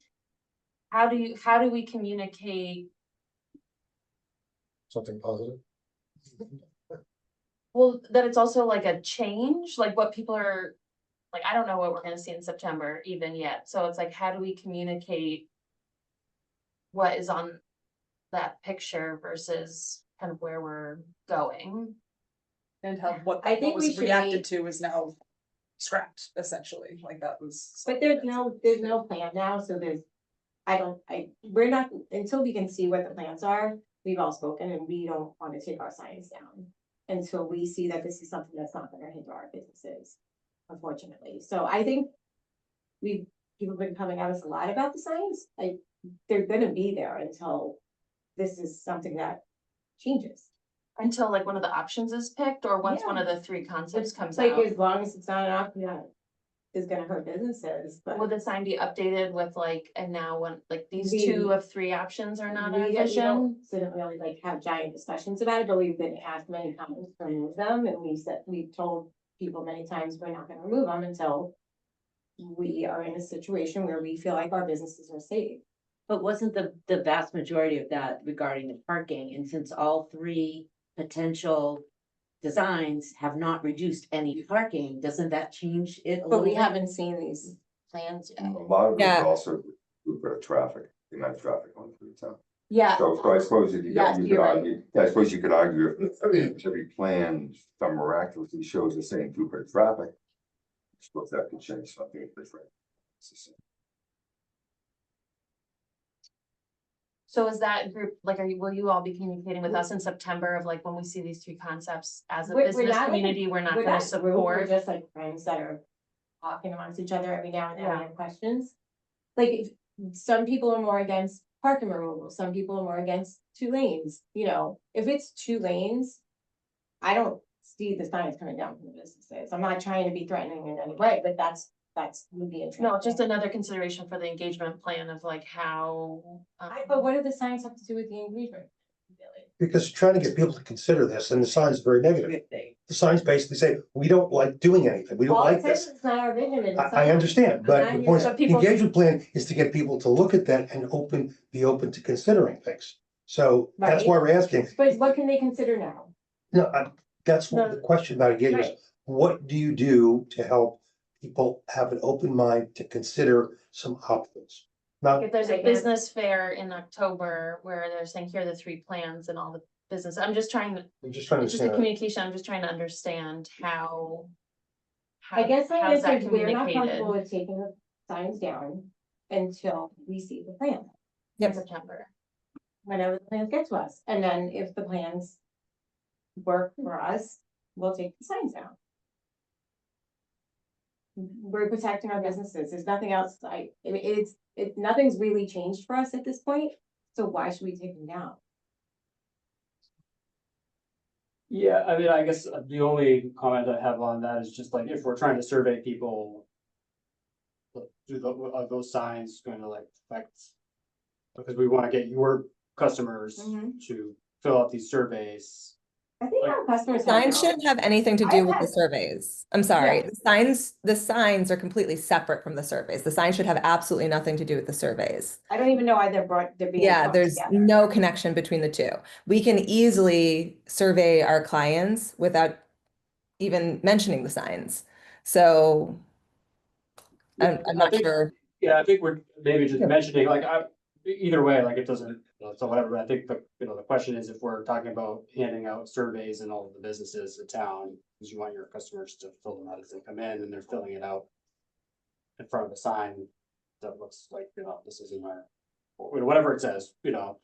F: How do we communicate?
J: Something positive.
F: Well, that it's also like a change, like what people are, like, I don't know what we're gonna see in September even yet, so it's like, how do we communicate? What is on that picture versus kind of where we're going?
G: And how what
B: I think
G: what
B: we
G: was
B: should
G: reacted
B: meet-
G: to is now scrapped, essentially, like that was.
B: But there's no plan now, so we're not, until we can see what the plans are, we've all spoken and we don't wanna take our signs down. Until we see that this is something that's not gonna hinder our businesses, unfortunately. So I think people have been coming at us a lot about the signs, like, they're gonna be there until this is something that changes.
F: Until like one of the options is picked, or once one
B: Yeah.
F: of the three concepts
B: It's
F: comes
B: like,
F: out?
B: as long as it's not an option that is gonna hurt businesses, but.
F: Will the sign be updated with like, and now when, like, these
B: We-
F: two of three options are not our
B: We
F: vision?
B: don't sit really like have giant discussions about it, but we've been asked many times to remove them, and we've told people many times we're not gonna remove them until we are in a situation where we feel like our businesses are safe.
N: But wasn't the vast majority of that regarding the parking, and since all three potential designs have not reduced any parking, doesn't that change it a
B: But
N: little
B: we
N: bit?
B: haven't seen these plans yet.
H: A lot of
C: Yeah.
H: it's also group of traffic, the amount of traffic on through town.
B: Yeah.
H: So I suppose if you
B: Yes,
H: got, you could
B: you're right.
H: argue, yeah, I suppose you could argue if every plan some miraculously shows the same throughput of traffic. I suppose that could change something different. It's the same.
F: So is that group, like, will you all be communicating with us in September of like, when we see these three concepts as a
B: We're
F: business
B: not like a-
F: community, we're not
B: We're
F: gonna
B: We're
F: support?
B: just like friends that are talking amongst each other every now and then, we
F: Yeah.
B: have questions. Like, some people are more against parking removal, some people are more against 2 lanes, if it's 2 lanes. I don't see the signs coming down from the businesses, I'm not trying to be threatening in any way, but that's me being.
F: No, just
B: transparent.
F: another consideration for the engagement plan of like how.
B: But what do the signs have to do with the engagement? Really?
O: Because trying to get people to consider this, and the sign's very negative. The signs basically say, we don't like doing anything, we don't
B: All
O: like
B: it says
O: this.
B: is it's not our vision and it's
O: I
B: not.
O: understand, but
B: Not
O: the
B: here,
O: point,
F: so
O: the
F: people-
O: engagement plan is to get people to look at that and be open to considering things. So that's why we're asking,
B: But what can they consider now?
O: no, that's what the question about engagement is.
B: Right.
O: What do you do to help people have an open mind to consider some options? Not,
F: If there's
B: I
F: a
B: guess-
F: business fair in October where they're saying, here are the three plans and all the business, I'm just trying to,
O: I'm just trying to
F: it's just a
O: understand.
F: communication, I'm just trying to understand how.
B: I guess my
F: how's
B: answer
F: that
B: is we're not
F: communicated
B: comfortable with taking the signs down until we see the plan,
F: in September?
B: whenever the plans get to us. And then if the plans work for us, we'll take the signs down. We're protecting our businesses. There's nothing else. Nothing's really changed for us at this point. So why should we take them down?
A: Yeah, I mean, I guess the only comment I have on that is just like, if we're trying to survey people. Are those signs going to like affect? Because we want to get your customers
B: Mhm.
A: to fill out these surveys.
B: I think our customers. have
C: Signs
B: now-
C: shouldn't have anything to
B: I
C: do with the
B: have-
C: surveys. I'm sorry.
B: Yeah.
C: The signs are completely separate from the surveys. The signs should have absolutely nothing to do with the surveys.
B: I don't even know why they're being.
C: Yeah,
B: put
C: there's
B: together.
C: no connection between the two. We can easily survey our clients without even mentioning the signs. So I'm
A: I
C: not
A: think-
C: sure.
A: Yeah, I think we're maybe just
O: Yeah.
A: mentioning, like, either way, like, it doesn't, so whatever, but I think the question is if we're talking about handing out surveys in all of the businesses in town, because you want your customers to fill them out as they come in, and they're filling it out in front of a sign that looks like, this isn't our, or whatever it says, that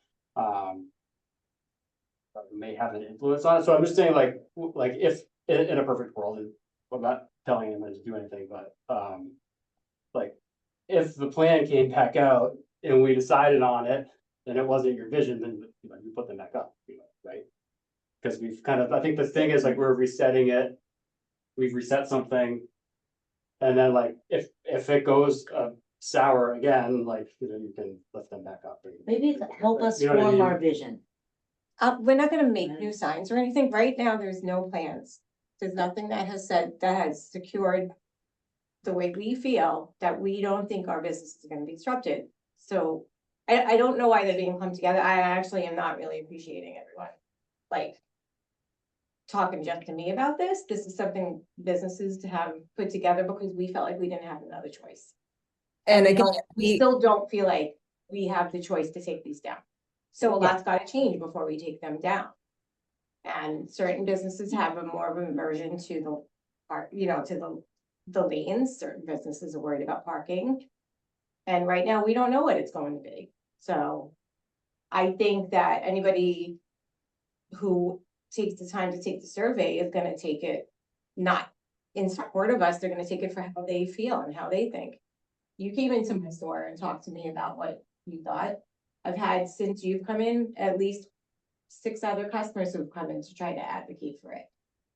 A: may have an influence on it, so I'm just saying, like, if, in a perfect world, and I'm not telling anyone to do anything, but, like, if the plan came back out and we decided on it, and it wasn't your vision, then, you put them back up, right? Cause we've kind of, I think the thing is like we're resetting it. We've reset something. And then like, if it goes sour again, like, you know, you can lift them back up.
N: Maybe help us
A: You know what I
N: form
A: mean?
N: our vision.
B: We're not gonna make new signs or anything. Right now, there's no plans. There's nothing that has said, that has secured the way we feel that we don't think our business is gonna be disrupted. So I don't know why they didn't come together. I actually am not really appreciating everyone. Like talking just to me about this. This is something businesses to have put together because we felt like we didn't have another choice.
C: And
B: we
C: again,
B: don't- we still don't feel like we have the choice to take these down. So a lot's gotta change before we take them down. And certain businesses have a more of an aversion to the park, you know, to the lanes. Certain businesses are worried about parking. And right now, we don't know what it's going to be. So I think that anybody who takes the time to take the survey is gonna take it not in support of us, they're gonna take it for how they feel and how they think. You came into my store and talked to me about what you thought. I've had, since you've come in, at least 6 other customers who've come in to try to advocate for it.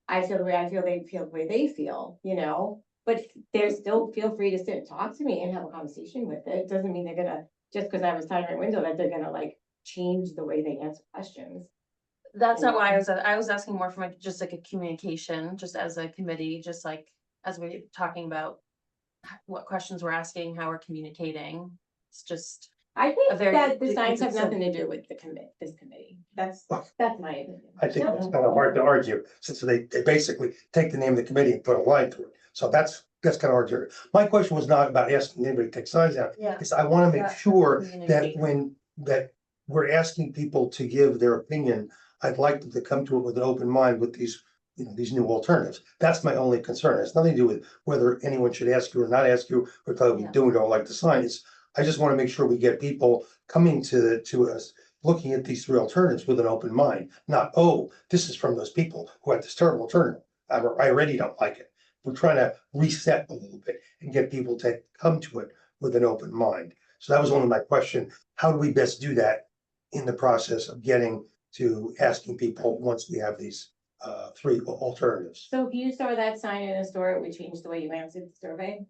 B: I feel the way I feel, they feel the way they feel, you know, but they're still, feel free to sit and talk to me and have a conversation with it. It doesn't mean they're gonna, just because I was tying my window, that they're gonna like change the way they answer questions.
F: That's not why I was asking more from like, just like a communication, just as a committee, just like, as we're talking about what questions we're asking, how we're communicating. It's just,
B: I think
F: A very-
B: that the
F: it-
B: signs have
F: it's a-
B: nothing to do with this committee. That's my opinion.
O: I think it's kind of hard to argue, since they basically take the name of the committee and put a line through it. So that's kind of hard to argue. My question was not about asking anybody to take signs out.
F: Yeah.
O: Is I want to make
F: Yeah.
O: sure that
F: Communicate.
O: that we're asking people to give their opinion, I'd like them to come to it with an open mind with these, you know, these new alternatives. That's my only concern. It's nothing to do with whether anyone should ask you or not ask you, or tell you
F: Yeah.
O: do or don't like the sign. I just want to make sure we get people coming to us, looking at these 3 alternatives with an open mind, not, oh, this is from those people who had this terrible alternative. I already don't like it. We're trying to reset a little bit and get people to come to it with an open mind. So that was only my question. How do we best do that in the process of getting to asking people once we have these 3 alternatives?
B: So if you saw that sign in a store, it would change the way you answered the survey?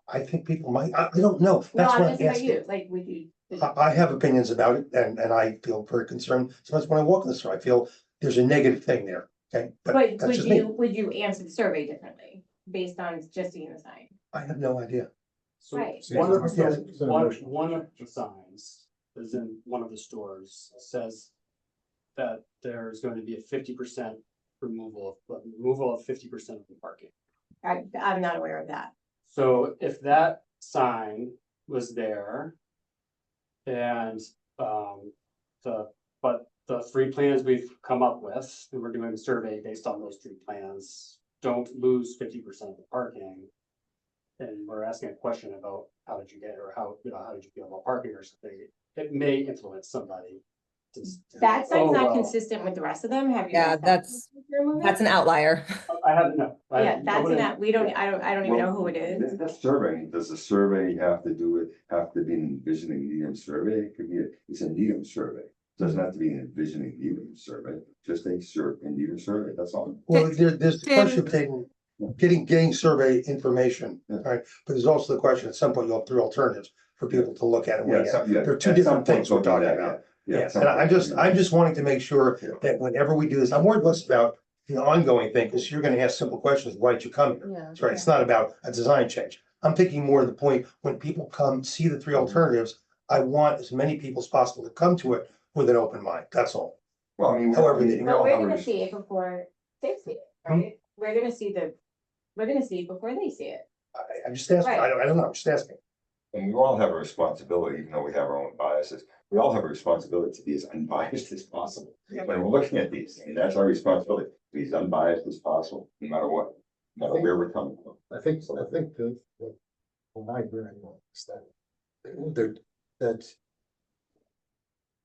O: I think people might, I don't know.
B: No,
O: That's
B: I'm
O: what
B: just
O: I'm
B: about
O: asking.
B: you, like, would you?
O: I have opinions about it and I feel very concerned. Sometimes when I walk in the store, I feel there's a negative thing there. Okay, but
B: But
O: that's just me.
B: would you answer the survey differently based on just seeing the sign?
O: I have no idea.
A: So
B: Right.
A: one of
J: Yes.
A: one of the signs is in one of the stores says that there's going to be a 50% removal of 50% of the parking.
B: I'm not aware of that.
A: So if that sign was there and but the 3 plans we've come up with, and we're doing a survey based on those 3 plans, don't lose 50% of the parking. And we're asking a question about how did you get, or how, you know, how did you feel about parking or something? It may influence somebody.
B: That sign's
A: Oh,
B: not
A: well.
B: consistent with the rest of them, have you?
C: Yeah,
B: asked that person to remove it?
C: that's an outlier.
A: I haven't, no.
B: Yeah, that's not, we don't, I don't even know who it is.
H: That survey, does the survey have to be an envisioning Needham survey? It could be, it's a Needham survey. Doesn't have to be an envisioning Needham survey, just a Needham survey, that's all.
O: Well, there's the question of getting survey information, right? But there's also the question, at some point, you'll have 3 alternatives for people to look at and weigh in. There are 2 different things we're talking about. Yeah, and I'm just wanting to make sure that whenever we do this, I'm worried less about the ongoing thing, because you're gonna ask simple questions, why did you come here?
F: Yeah.
O: That's right, it's not about a design change. I'm thinking more to the point, when people come, see the 3 alternatives, I want as many people as possible to come to it with an open mind, that's all.
H: Well, I mean.
O: However,
H: we
B: But
H: all
B: we're
H: have a
B: gonna
H: res-
B: see it before they see it, right? We're gonna see it before they see it.
O: I'm just asking, I don't know, I'm just asking.
H: And we all have a responsibility, even though we have our own biases, we all have a responsibility to be as unbiased as possible. When we're looking at these, and that's our responsibility, be as unbiased as possible, no matter what, no matter where we're coming from.
J: I think that, well, I agree on this, that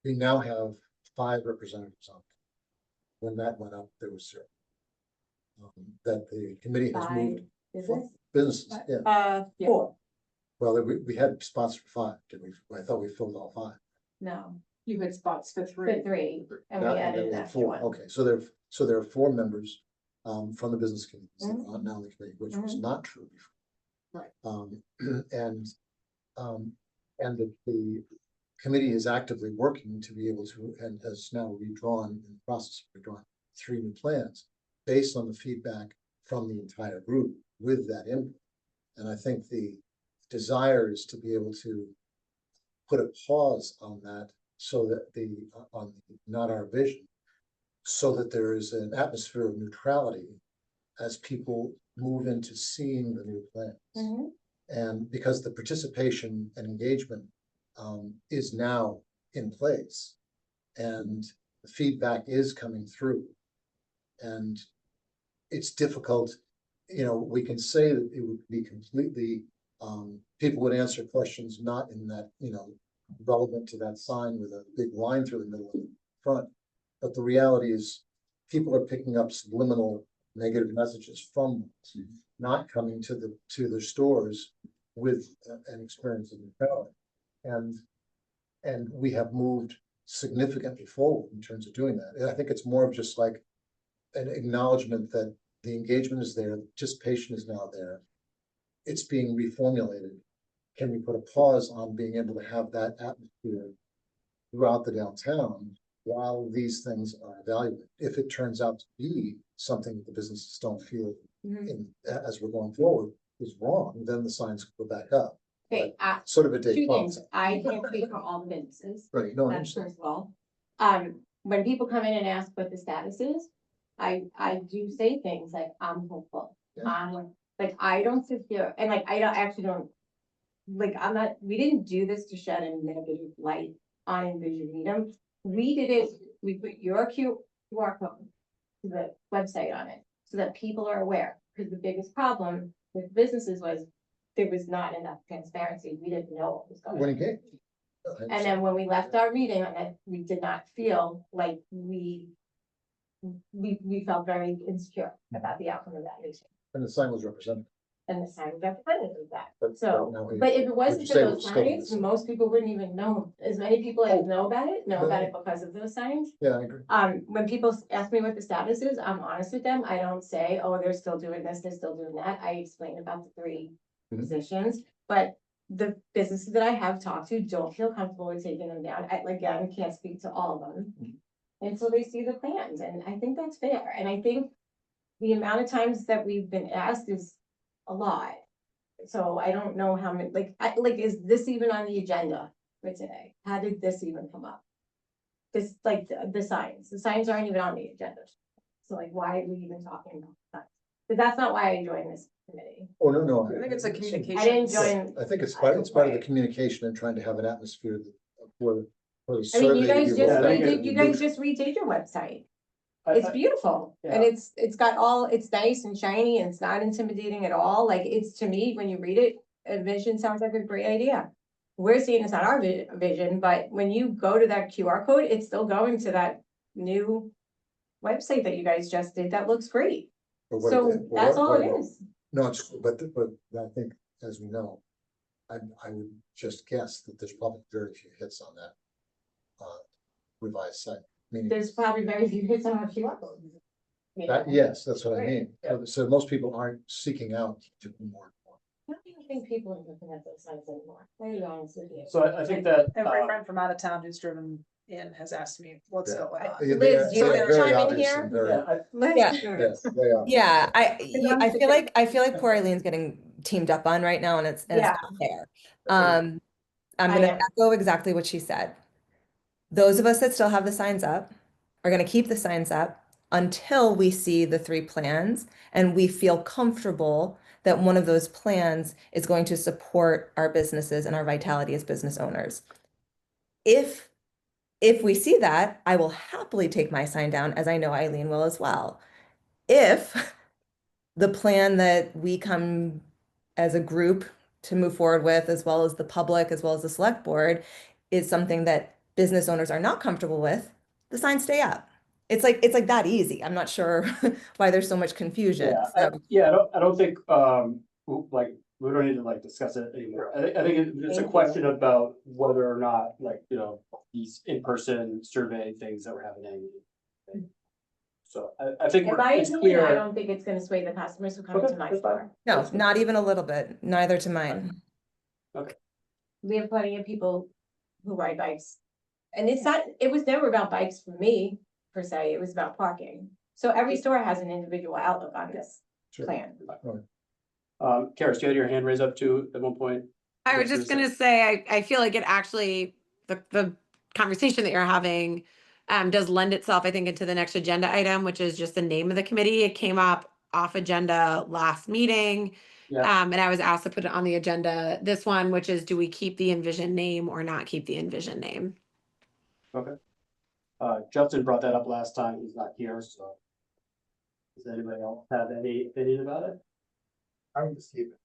J: we now have 5 representatives on. When that went up, there was 0. That the committee has moved. Businesses, yeah.
B: 4,
J: Well, we had sponsors for 5, did we? I thought we filled all 5.
B: no.
I: You had spots for
B: for
I: three.
B: three, and we
J: That-
B: added
J: there
B: an
J: were
B: extra
J: four.
B: one.
J: Okay, so there are four members from the business committee, that
B: Mhm.
J: are not now on the committee, which was
B: Mhm.
J: not true before.
I: Right.
J: And the committee is actively working to be able to, and has now redrawn, in the process of redrawing 3 new plans based on the feedback from the entire group with that input. And I think the desire is to be able to put a pause on that so that not our vision, so that there is an atmosphere of neutrality as people move into seeing the new plans.
B: Mhm.
J: And because the participation and engagement is now in place, and the feedback is coming through. And it's difficult, we can say that it would be completely, people would answer questions not in that, relevant to that sign with a big line through the middle of the front. But the reality is, people are picking up subliminal negative messages from not coming to the stores with an experience of neutrality. And we have moved significantly forward in terms of doing that. And I think it's more of just like an acknowledgement that the engagement is there, the participation is now there. It's being reformulated. Can we put a pause on being able to have that atmosphere throughout the downtown while these things are evaluated? If it turns out to be something that the businesses don't feel as we're going forward is wrong, then the signs go back up.
B: Okay,
J: Sort of a day.
B: two things, I can't speak for all the businesses.
J: Right, no, I
B: That's
J: understand.
B: first of all. When people come in and ask what the status is, I do say things like, I'm hopeful.
J: Yeah.
B: Like, I don't sit here, and like, I actually don't, like, we didn't do this to shed a negative light on Envision Needham. We did it, we put your QR code to the website on it, so that people are aware, because the biggest problem with businesses was there was not enough transparency, we didn't know what was going on.
J: When it came.
B: And then when we left our meeting on it, we did not feel like we felt very insecure about the outcome of that meeting.
J: And the sign was represented.
B: And the sign represented that.
J: But
B: So,
J: now we-
B: but if it wasn't
J: you
B: for
J: say
B: those
J: we're still doing
B: signs,
J: this?
B: most people wouldn't even know. As many people as know about it because of those signs.
J: Yeah, I agree.
B: When people ask me what the status is, I'm honest with them. I don't say, oh, they're still doing this, they're still doing that. I explain about the 3
J: Mhm.
B: positions, but the businesses that I have talked to don't feel comfortable with taking them down. Again, can't speak to all of them. Until they see the plans, and I think that's fair. And I think the amount of times that we've been asked is a lot. So I don't know how many, is this even on the agenda for today? How did this even come up? This, the signs aren't even on the agenda. So like, why are we even talking about that? But that's not why I joined this committee.
J: Oh, no.
G: I think it's a communication.
B: I didn't join.
J: I think it's part of the communication and trying to have an atmosphere for the
B: I mean,
J: survey.
B: you guys
J: to be
B: just
J: able to-
B: redid your website. It's beautiful, and
A: Yeah.
B: it's got it's nice and shiny, and it's not intimidating at all. Like, it's, to me, when you read it, Envision sounds like a great idea. We're seeing this on our vision, but when you go to that QR code, it's still going to that new website that you guys just did. That looks great.
J: But what
B: So
J: it-
B: that's all
J: what
B: it is.
J: No, but I think, as we know, I would just guess that there's probably very few hits on that revised site. Meaning
B: There's probably very few hits on our QR code.
J: yes, that's what I
B: Right.
J: mean. So most people aren't seeking out to do more.
B: I don't even think people are looking at those signs anymore. I'll be honest with you.
A: So I think that,
G: Every friend from out of town who's driven in has asked me what's
J: Yeah.
G: going on.
B: Liz, do you
J: They're
B: wanna
J: very
B: chime in
J: obvious
B: here?
J: and very-
A: yeah,
B: Liz?
C: Yeah.
J: Yes, they are.
C: Yeah, I feel like poor Eileen's getting teamed up on right now, and it's
B: Yeah.
C: not fair. I'm
B: I
C: gonna
B: am.
C: echo exactly what she said. Those of us that still have the signs up are gonna keep the signs up until we see the 3 plans and we feel comfortable that one of those plans is going to support our businesses and our vitality as business owners. If we see that, I will happily take my sign down, as I know Eileen will as well. If the plan that we come as a group to move forward with, as well as the public, as well as the select board, is something that business owners are not comfortable with, the signs stay up. It's like that easy. I'm not sure why there's so much confusion.
A: I don't think, like, we don't need to like discuss it anymore. I think it's a question about whether or not, like, you know, these in-person survey things that we're having. So I think
B: In my
A: it's
B: opinion, I
A: clear.
B: don't think it's gonna sway the customers who come
A: Okay,
B: to my
A: that's fine.
B: store.
C: No, not even a little bit, neither to mine.
B: We have plenty of people who ride bikes. And it's not, it was never about bikes for me, per se, it was about parking. So every store has an individual outlook on this plan.
A: Karis, you had your hand raised up too at one point.
E: I was just gonna say, I feel like it actually, the conversation that you're having does lend itself, I think, into the next agenda item, which is just the name of the committee. It came up off agenda last meeting.
A: Yeah.
E: And I was asked to put it on the agenda, this one, which is, do we keep the Envision name or not keep the Envision name?
A: Okay. Justin brought that up last time. He's not here, so. Does anybody else have any opinion about it?
J: I would just keep it.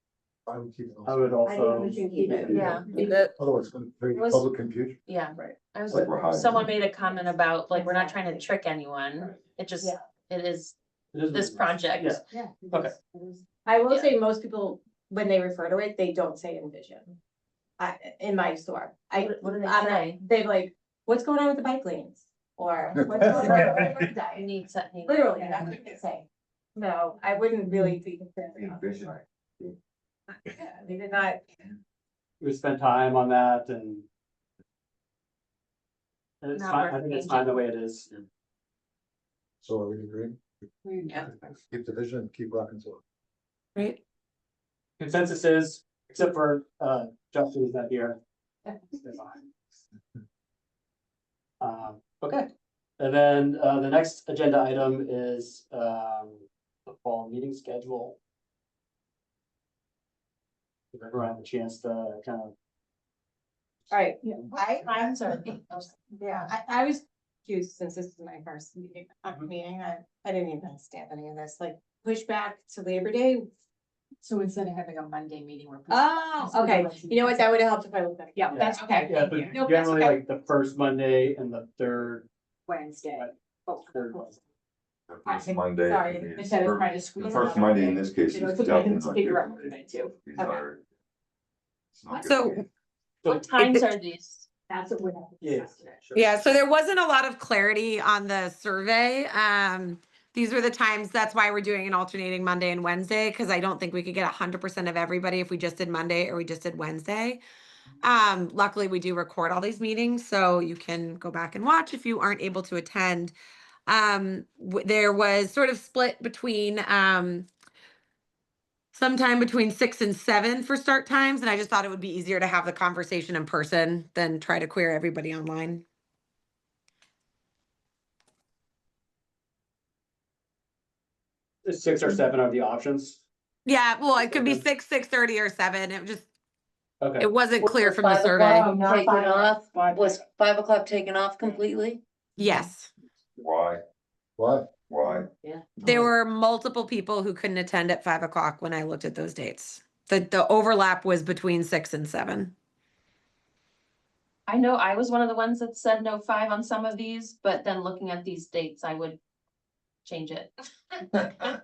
J: I would keep it.
A: I would also.
F: Yeah.
J: Otherwise, it's going to create
F: Was-
J: public confusion.
F: Yeah, right. I was,
H: Like we're hiding.
F: someone made a comment about, like, we're not trying to trick anyone. It just,
B: Yeah.
F: it is
A: It is
F: this project.
A: Yeah.
B: Yeah.
A: Okay.
B: I will
F: Yeah.
B: say most people, when they refer to it, they don't say Envision. In my store,
F: What do they
B: I'm
F: say?
B: They're like, what's going on with the bike lanes? Or what's going on with the
F: I
B: website?
F: need something.
B: Literally, that's what they say. No, I wouldn't really be concerned.
H: Envision.
B: Yeah, they did not.
A: We spent time on that and. It's
F: Not
A: fine,
F: worth
A: I think it's
F: changing.
A: fine the way it is.
J: So are we agreeing?
F: Yeah.
J: Keep the vision, keep rocking to it.
E: Right?
A: Consensus is, except for Justin is not here. They're fine. Okay, and then the next agenda item is the fall meeting schedule. If everyone had a chance to kind of.
B: All right, I'm sorry. Yeah, I was confused since this is my first meeting, I didn't even understand any of this, like pushback to Labor Day.
I: So instead of having a Monday meeting, we're.
B: Oh, okay, you know what, that would have helped if I looked at it.
I: Yeah, that's okay.
A: Yeah,
I: Thank you.
A: but
B: No, that's
A: generally
B: okay.
A: like the first Monday and the third.
I: Wednesday. Oh,
A: Third Wednesday.
H: First Monday.
B: Sorry,
H: is-
I: instead of trying to
H: The
I: squeeze.
H: first
I: it out.
H: Monday in this case
I: You know,
H: is
I: it took me a minute
H: definitely
I: to
H: not
I: figure
H: good
I: out
H: for
I: what
H: me.
I: I meant to.
H: These
B: Okay.
H: are- it's not good
E: So-
H: for me.
F: What times are these?
I: That's what we're.
A: Yeah.
E: Yeah, so there wasn't a lot of clarity on the survey. These were the times, that's why we're doing an alternating Monday and Wednesday, because I don't think we could get 100% of everybody if we just did Monday or we just did Wednesday. Luckily, we do record all these meetings, so you can go back and watch if you aren't able to attend. There was sort of split between sometime between 6 and 7 for start times, and I just thought it would be easier to have the conversation in person than try to query everybody online.
A: The 6 or 7 are the options.
E: Yeah, well, it could be
A: Okay.
E: 6, 6:30, or 7. It just,
A: Okay.
E: it wasn't clear
N: Was
E: from the
N: 5
E: survey.
N: o'clock taken off? Was 5 o'clock taken off completely?
E: Yes,
H: Why?
J: Why?
H: Why?
E: there were multiple people who couldn't attend at 5 o'clock when I looked at those dates. The overlap was between 6 and 7.
F: I know I was one of the ones that said no 5 on some of these, but then looking at these dates, I would change it.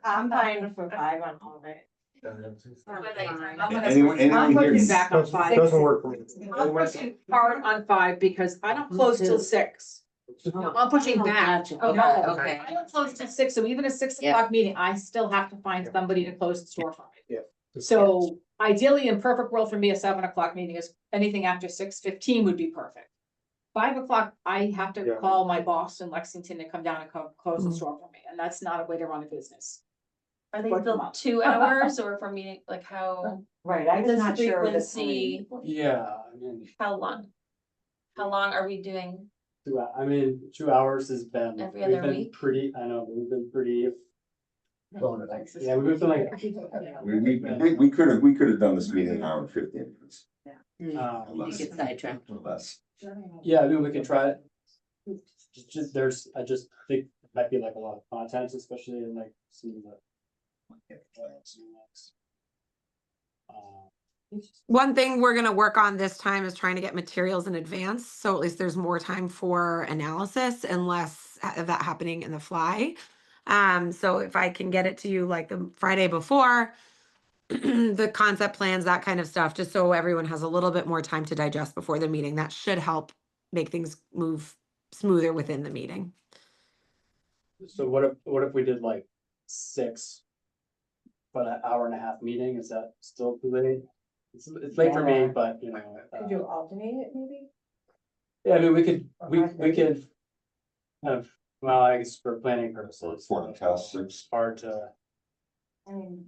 B: I'm fine for 5 on all of it.
O: Anyone here?
I: pushing back on 5.
O: Doesn't work for me.
I: I'm pushing hard on 5 because I don't close till 6. No, I'm pushing back.
N: Oh,
I: No,
N: okay.
I: I don't close till 6, so even a 6
N: Yeah.
I: o'clock meeting, I still have to find somebody to close the store for me.
O: Yeah.
I: So ideally, in perfect world for me, a 7 o'clock meeting is anything after 6:15 would be perfect. 5 o'clock, I have to
O: Yeah.
I: call my boss in Lexington to come down and close the
E: Mhm.
I: store for me, and that's not a way to run a business.
F: Are they
I: Work them
F: still
I: up.
F: 2 hours or for meeting, like how,
L: Right, I'm
F: This
L: not sure of the
F: frequency-
L: time.
A: Yeah, I mean,
F: how long? How long are we doing?
A: 2 hours has been.
F: Every
A: we've
F: other
A: been
F: week?
A: Pretty, I know, we've been pretty,
J: Going it.
A: yeah, we've been like.
H: We could have done this meeting in an hour and 15 minutes.
N: You get sidetracked.
H: Or less.
A: Yeah, I mean, we could try it. Just, I just think it might be like a lot of content, especially in like some of the.
E: One thing we're gonna work on this time is trying to get materials in advance, so at least there's more time for analysis and less of that happening in the fly. So if I can get it to you like the Friday before, the concept plans, that kind of stuff, just so everyone has a little bit more time to digest before the meeting. That should help make things move smoother within the meeting.
A: So what if we did like 6? But an hour and a half meeting, is that still too late? It's late for me,
L: Yeah.
A: but you know.
B: Could you alternate it maybe?
A: Yeah, I mean, we could kind of, well, I guess for planning purposes.
H: Forecast 6.
A: It's hard to.
B: I mean,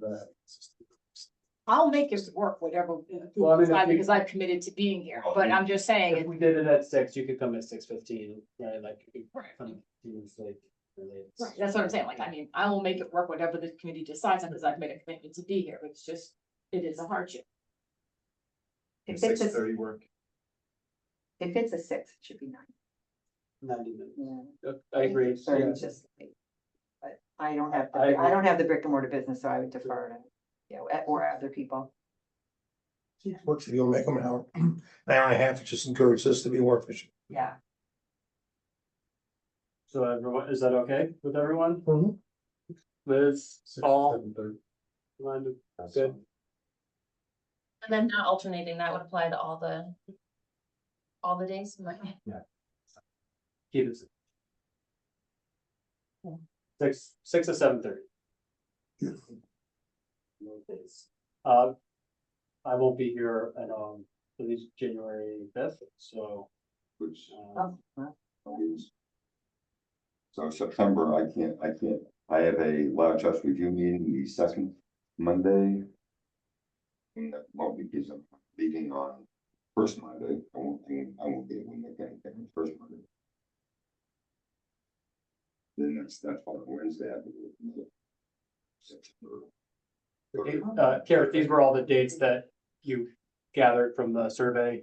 I: I'll make it work, whatever,
A: Well, I mean, if we-
I: because I've committed to being here, but I'm just saying,
A: If we did it at 6, you could come at 6:15, right? Like. you could come 15 minutes late, related.
I: right, that's what I'm saying, like, I mean, I will make it work, whatever the committee decides, because I've made a commitment to be here, it's just, it is a hardship.
L: If it's a,
K: 6:30 work.
L: if it's a 6, it should be 9.
A: 90 minutes.
L: Yeah.
A: I agree.
L: 30
A: Yeah.
L: is just late. But I don't have,
A: I
L: I don't have the brick and mortar business, so I would defer to, you know, or other people.
O: Works if you'll make them an hour and a half, it just encourages us to be more efficient.
L: Yeah.
A: So everyone, is that okay with everyone?
O: Mhm.
A: Liz, Paul,
J: 7:30.
A: Rhonda, good.
F: And then not alternating, that would apply to all the days.
A: Keep it. 6 to 7:30. I won't be here at at least January 5th, so.
H: Which,
L: Oh, well,
H: so September, I can't, I have a land trust review meeting the second Monday. And that won't be because I'm leaving on first Monday, I won't be able to make anything on first Monday. Then that's on Wednesday, I believe. September.
A: Garrett, these were all the dates that you gathered from the survey.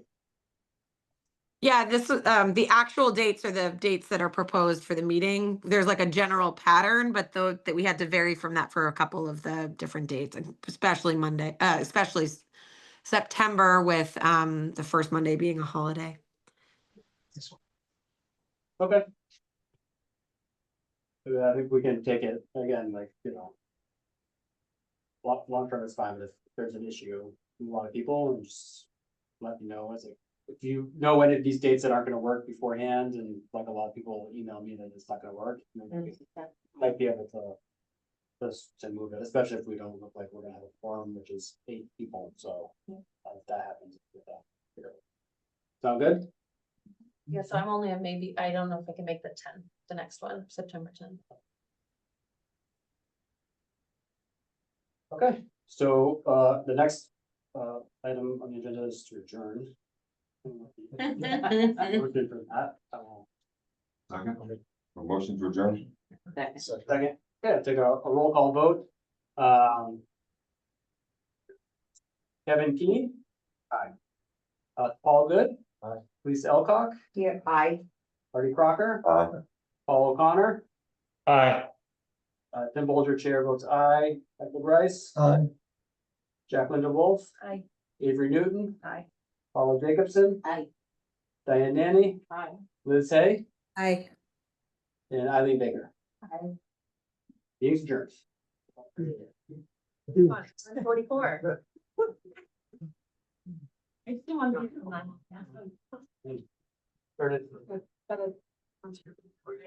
E: Yeah, this, the actual dates are the dates that are proposed for the meeting. There's like a general pattern, but though that we had to vary from that for a couple of the different dates, and especially Monday, especially September with, the first Monday being a holiday.
A: Okay. I think we can take it again, like, you know. Long term is fine, but if there's an issue, with a lot of people, and just let me know as a. If you know any of these dates that aren't gonna work beforehand, and like a lot of people email me that it's not gonna work, maybe we might be able to. Just to move it, especially if we don't look like we're gonna have a forum, which is 8 people, so if that happens. Sound good?
F: Yeah, so I'm only I don't know if I can make the 10th, the next one, September 10th.
A: Okay, so the next item on the agenda is to adjourn. Motion for that.
H: Second, a motion to adjourn.
A: Second, yeah, take a roll call vote. Kevin Keen. Aye. Paul Good.
J: Aye.
A: Lisa Elcock.
L: Yeah, I.
A: Artie Crocker.
H: Aye.
A: Paul O'Connor.
O: Aye.
A: Tim Bolger, chair votes aye. Michael Bryce.
O: Aye.
A: Jacqueline DeWolf.
F: Aye.
A: Avery Newton.
F: Aye.
A: Paula Jacobson.
L: Aye.
A: Diane Nanny.
F: Aye.
A: Liz Hay.
C: Hi.
A: And Eileen Baker.
L: Aye.
A: Meeting's adjourned.
F: 44. I still wonder.
A: Turn it.